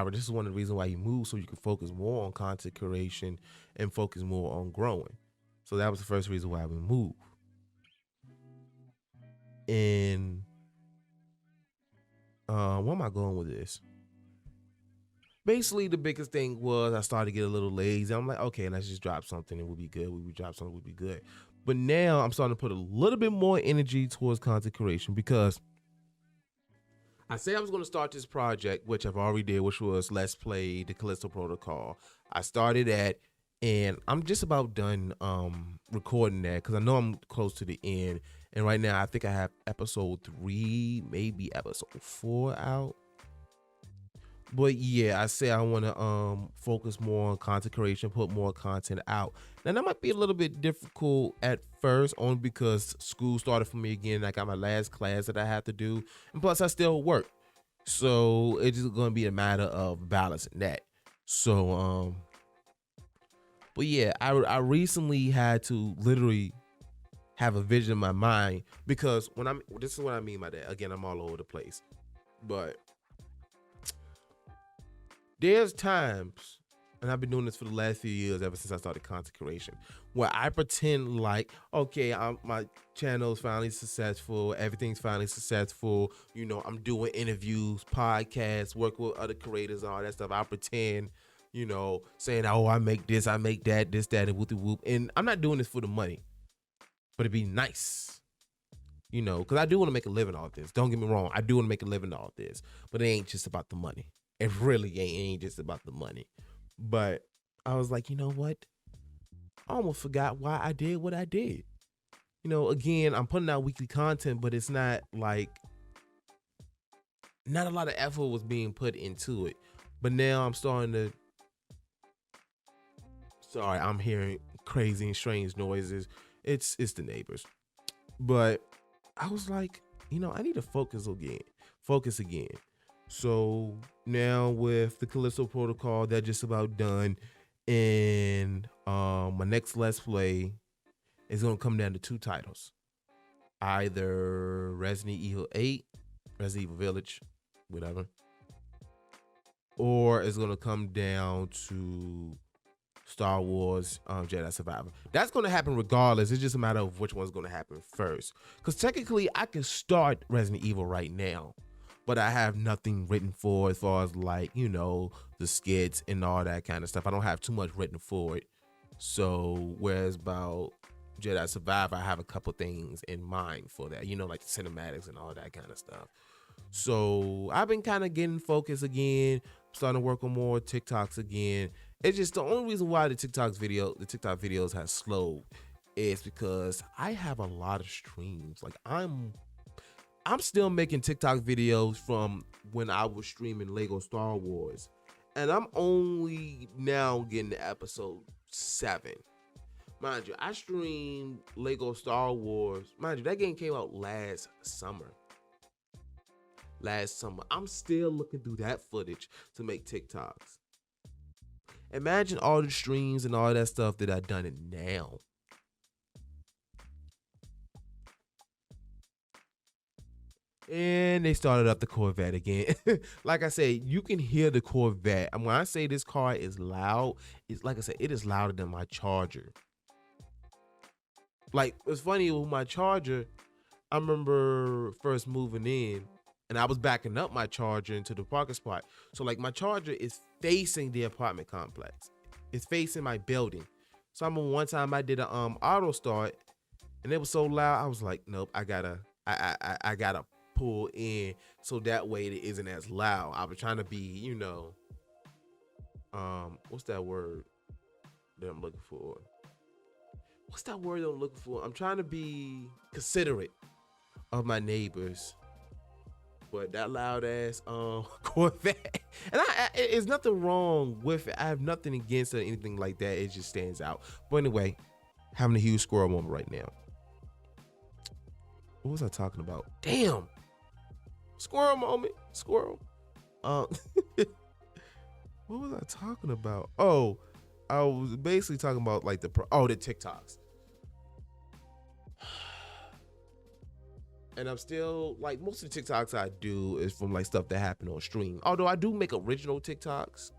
this is one of the reasons why you moved, so you can focus more on content creation and focus more on growing. So that was the first reason why we moved. And where am I going with this? Basically, the biggest thing was I started to get a little lazy. I'm like, okay, let's just drop something and we'll be good. We'll be good. But now I'm starting to put a little bit more energy towards content creation because I said I was going to start this project, which I've already did, which was Let's Play the Callisto Protocol. I started that, and I'm just about done recording that because I know I'm close to the end. And right now, I think I have episode 3, maybe episode 4 out. But yeah, I say I want to focus more on content creation, put more content out. Now that might be a little bit difficult at first, only because school started for me again. I got my last class that I have to do, and plus I still work, so it's just gonna be a matter of balancing that. So but yeah, I recently had to literally have a vision in my mind because this is what I mean by that. Again, I'm all over the place, but there's times, and I've been doing this for the last few years, ever since I started content creation, where I pretend like, okay, my channel's finally successful, everything's finally successful, I'm doing interviews, podcasts, work with other creators, all that stuff. I pretend, saying, oh, I make this, I make that, this, that, and whoop. And I'm not doing this for the money, but it'd be nice, because I do want to make a living off this. Don't get me wrong, I do want to make a living off this, but it ain't just about the money. It really ain't just about the money. But I was like, you know what? I almost forgot why I did what I did. again, I'm putting out weekly content, but it's not like not a lot of effort was being put into it. But now I'm starting to. Sorry, I'm hearing crazy and strange noises. It's the neighbors. But I was like, I need to focus again. Focus again. So now with the Callisto Protocol, they're just about done. And my next Let's Play is gonna come down to 2 titles. Either Resident Evil 8, Resident Evil Village, whatever. Or it's gonna come down to Star Wars Jedi Survivor. That's going to happen regardless. It's just a matter of which one's going to happen first. Because technically, I can start Resident Evil right now, but I have nothing written for as far as like, the skits and all that kind of stuff. I don't have too much written for it. So whereas about Jedi Survivor, I have a couple things in mind for that, like the cinematics and all that kind of stuff. So I've been kind of getting focused again, starting to work on more TikToks again. It's just the only reason why the TikTok videos have slowed is because I have a lot of streams. Like I'm still making TikTok videos from when I was streaming Lego Star Wars, and I'm only now getting to episode 7. Mind you, I streamed Lego Star Wars. Mind you, that game came out last summer. I'm still looking through that footage to make TikToks. Imagine all the streams and all that stuff that I've done it now. And they started up the Corvette again. Like I said, you can hear the Corvette. And when I say this car is loud, it's like I said, it is louder than my Charger. Like, it's funny with my Charger, I remember first moving in, and I was backing up my Charger into the parking spot. So like my Charger is facing the apartment complex. It's facing my building. So I remember one time I did a auto start, and it was so loud. I was like, nope, I gotta pull in so that way it isn't as loud. I was trying to be, what's that word that I'm looking for? I'm trying to be considerate of my neighbors. But that loud ass Corvette, and it's nothing wrong with it. I have nothing against it or anything like that. It just stands out. But anyway, having a huge squirrel moment right now. What was I talking about? Damn, squirrel moment. Squirrel. What was I talking about? Oh, I was basically talking about like the TikToks. And I'm still like, most of the TikToks I do is from like stuff that happened on stream. Although I do make original TikToks.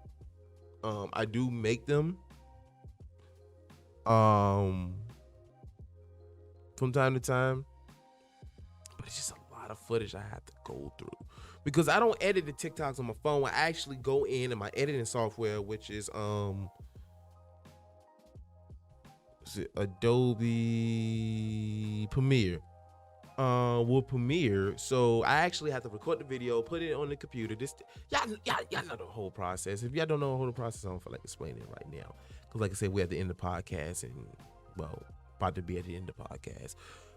I do make them. From time to time. But it's just a lot of footage I have to go through. Because I don't edit the TikToks on my phone. I actually go in my editing software, which is Adobe Premiere. Will Premiere, so I actually have to record the video, put it on the computer. Y'all know the whole process. If y'all don't know the whole process, I don't feel like explaining it right now, because like I said, we're at the end of the podcast, and about to be at the end of the podcast.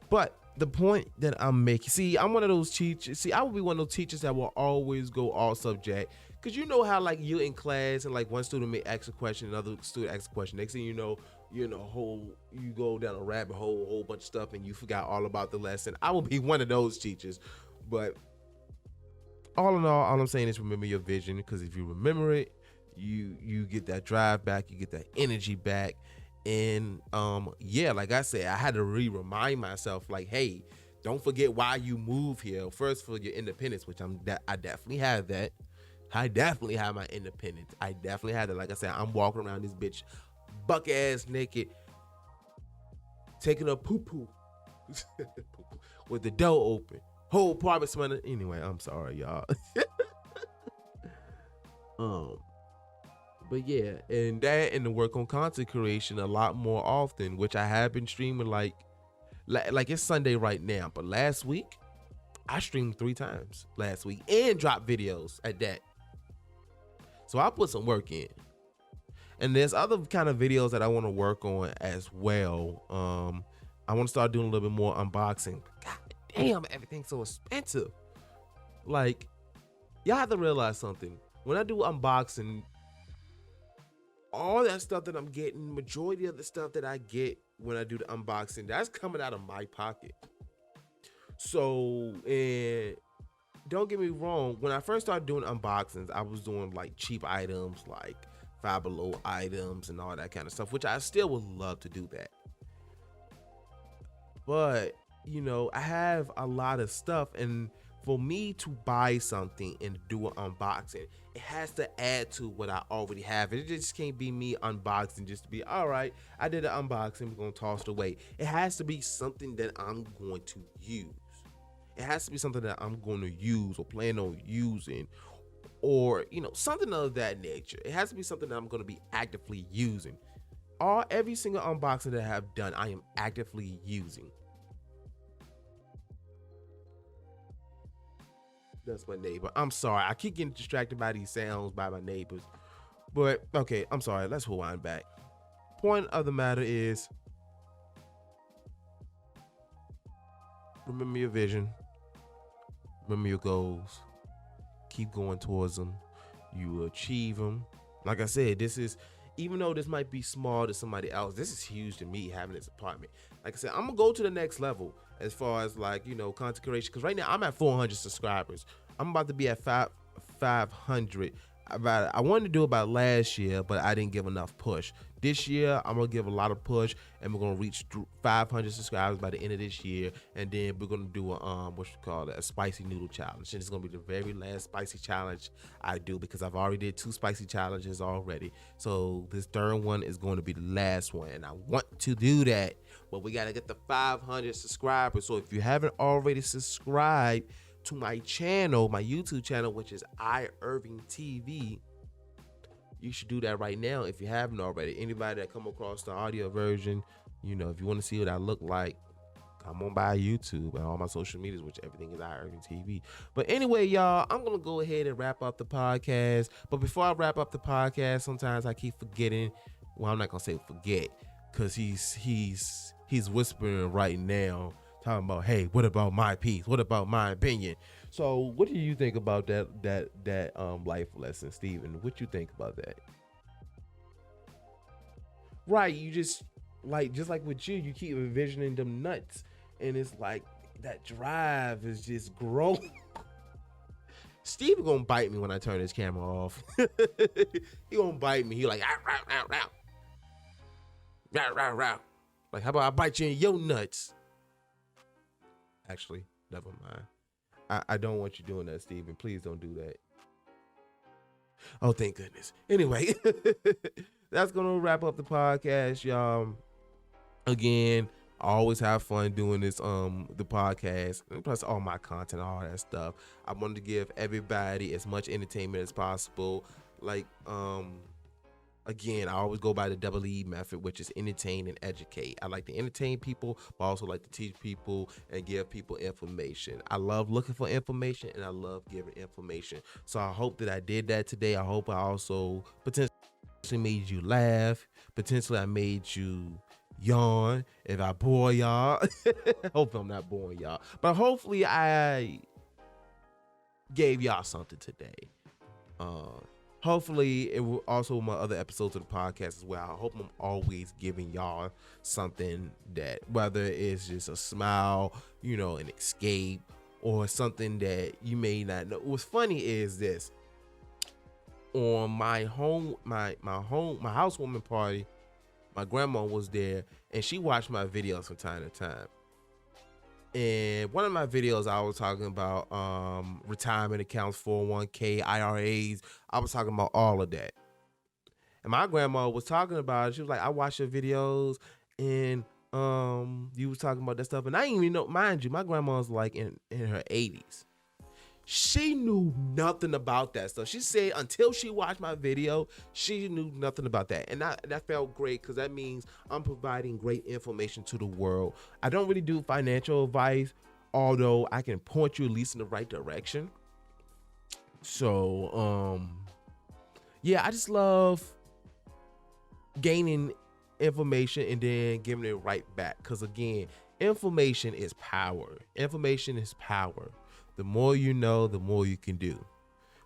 But the point that I'm making, I'm one of those teachers. I would be one of those teachers that will always go all subject, because you know how like you're in class and like one student may ask a question, another student asks a question. Next thing you know, you go down a rabbit hole, a whole bunch of stuff, and you forgot all about the lesson. I will be one of those teachers. But all in all I'm saying is remember your vision, because if you remember it, you get that drive back, you get that energy back. And like I said, I had to remind myself, like, hey, don't forget why you move here. First, for your independence, which I definitely have that. I definitely have my independence. I definitely had it. Like I said, I'm walking around this bitch buck ass naked, taking a poo with the door open, whole apartment smelling. Anyway, I'm sorry, y'all. But yeah, and the work on content creation a lot more often, which I have been streaming like it's Sunday right now, but last week I streamed 3 times last week and dropped videos at that. So I put some work in. And there's other kind of videos that I want to work on as well. I want to start doing a little bit more unboxing. God damn, everything's so expensive. Like, y'all have to realize something. When I do unboxing, all that stuff that I'm getting, majority of the stuff that I get when I do the unboxing, that's coming out of my pocket. So, and don't get me wrong, when I first started doing unboxings, I was doing like cheap items, like Five Below items and all that kind of stuff, which I still would love to do that. But, you know, I have a lot of stuff, and for me to buy something and do an unboxing, it has to add to what I already have. It just can't be me unboxing just to be, all right, I did an unboxing, I'm going to toss it away. It has to be something that I'm going to use. It has to be something that I'm going to use or plan on using, or, you know, something of that nature. It has to be something that I'm going to be actively using. Every single unboxing that I have done, I am actively using. That's my neighbor. I'm sorry. I keep getting distracted by these sounds by my neighbors. But, okay, I'm sorry. Let's rewind back. Point of the matter is, remember your vision. Remember your goals. Keep going towards them. You will achieve them. Like I said, this is, even though this might be small to somebody else, this is huge to me, having this apartment. Like I said, I'm going to go to the next level as far as, like, you know, content creation. Because right now I'm at 400 subscribers. I'm about to be at 500. I wanted to do about last year, but I didn't give enough push. This year, I'm going to give a lot of push, and we're going to reach 500 subscribers by the end of this year. And then we're going to do a spicy noodle challenge. And it's going to be the very last spicy challenge I do, because I've already did 2 spicy challenges already. So this third one is going to be the last one, and I want to do that. But we got to get the 500 subscribers. So if you haven't already subscribed to my channel, my YouTube channel, which is Irving TV, you should do that right now if you haven't already. Anybody that come across the audio version, you know, if you want to see what I look like, come on by YouTube and all my social medias, which everything is Irving TV. But anyway, y'all, I'm gonna go ahead and wrap up the podcast. But before I wrap up the podcast, sometimes I keep forgetting. Well, I'm not gonna say forget, because he's whispering right now, talking about, hey, what about my piece? What about my opinion? So what do you think about that life lesson, Steven? What you think about that? Right, you just like with you keep envisioning them nuts, and it's like that drive is just growing. Steven gonna bite me when I turn his camera off. He gonna bite me. He like, row. Like, how about I bite you in your nuts? Actually, never mind. I don't want you doing that, Steven. Please don't do that. Oh, thank goodness. Anyway, that's going to wrap up the podcast, y'all. Again, I always have fun doing this, the podcast, and plus all my content, all that stuff. I wanted to give everybody as much entertainment as possible. Like, again, I always go by the double E method, which is entertain and educate. I like to entertain people, but I also like to teach people and give people information. I love looking for information, and I love giving information. So I hope that I did that today. I hope I also potentially made you laugh. Potentially I made you yawn. If I bore y'all, hope I'm not boring y'all. But hopefully I gave y'all something today. Hopefully it will also my other episodes of the podcast as well. I hope I'm always giving y'all something, that whether it's just a smile, you know, an escape, or something that you may not know. What's funny is this: on my housewarming party, my grandma was there, and she watched my videos from time to time. And one of my videos, I was talking about retirement accounts, 401k, IRAs. I was talking about all of that. And my grandma was talking about it. She was like, I watch your videos, and you was talking about that stuff. And I didn't even know, mind you, my grandma's like in her 80s. She knew nothing about that stuff. She said until she watched my video, she knew nothing about that. And that felt great, because that means I'm providing great information to the world. I don't really do financial advice, although I can point you at least in the right direction. So, yeah, I just love gaining information and then giving it right back. Because again, information is power. Information is power. The more you know, the more you can do.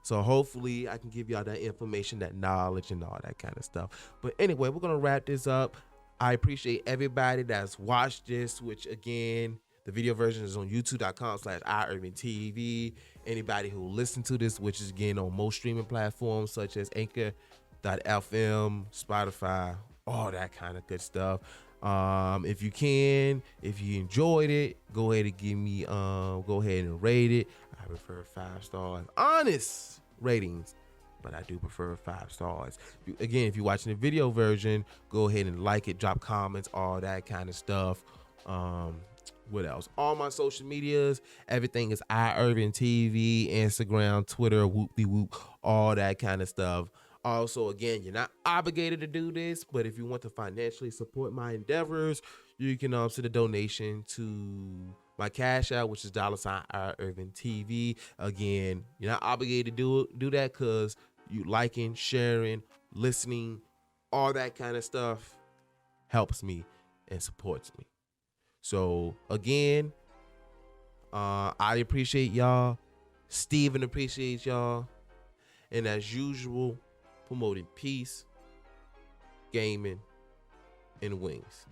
So hopefully I can give y'all that information, that knowledge, and all that kind of stuff. But anyway, we're going to wrap this up. I appreciate everybody that's watched this, which again, the video version is on youtube.com/IRvingTV. Anybody who listened to this, which is again on most streaming platforms such as Anchor.fm, Spotify, all that kind of good stuff. If you enjoyed it, go ahead and go ahead and rate it. I prefer 5 stars, honest ratings, but I do prefer 5 stars. Again, if you're watching the video version, go ahead and like it, drop comments, all that kind of stuff. What else? All my social medias, everything is iIrvingTV, Instagram, Twitter, whoop-de-whoop, all that kind of stuff. Also, again, you're not obligated to do this, but if you want to financially support my endeavors, you can send a donation to my Cash App, which is $IRvingTV. Again, you're not obligated to do that because you liking, sharing, listening, all that kind of stuff helps me and supports me. So again, I appreciate y'all. Steven appreciates y'all. And as usual, promoting peace, gaming, and wings.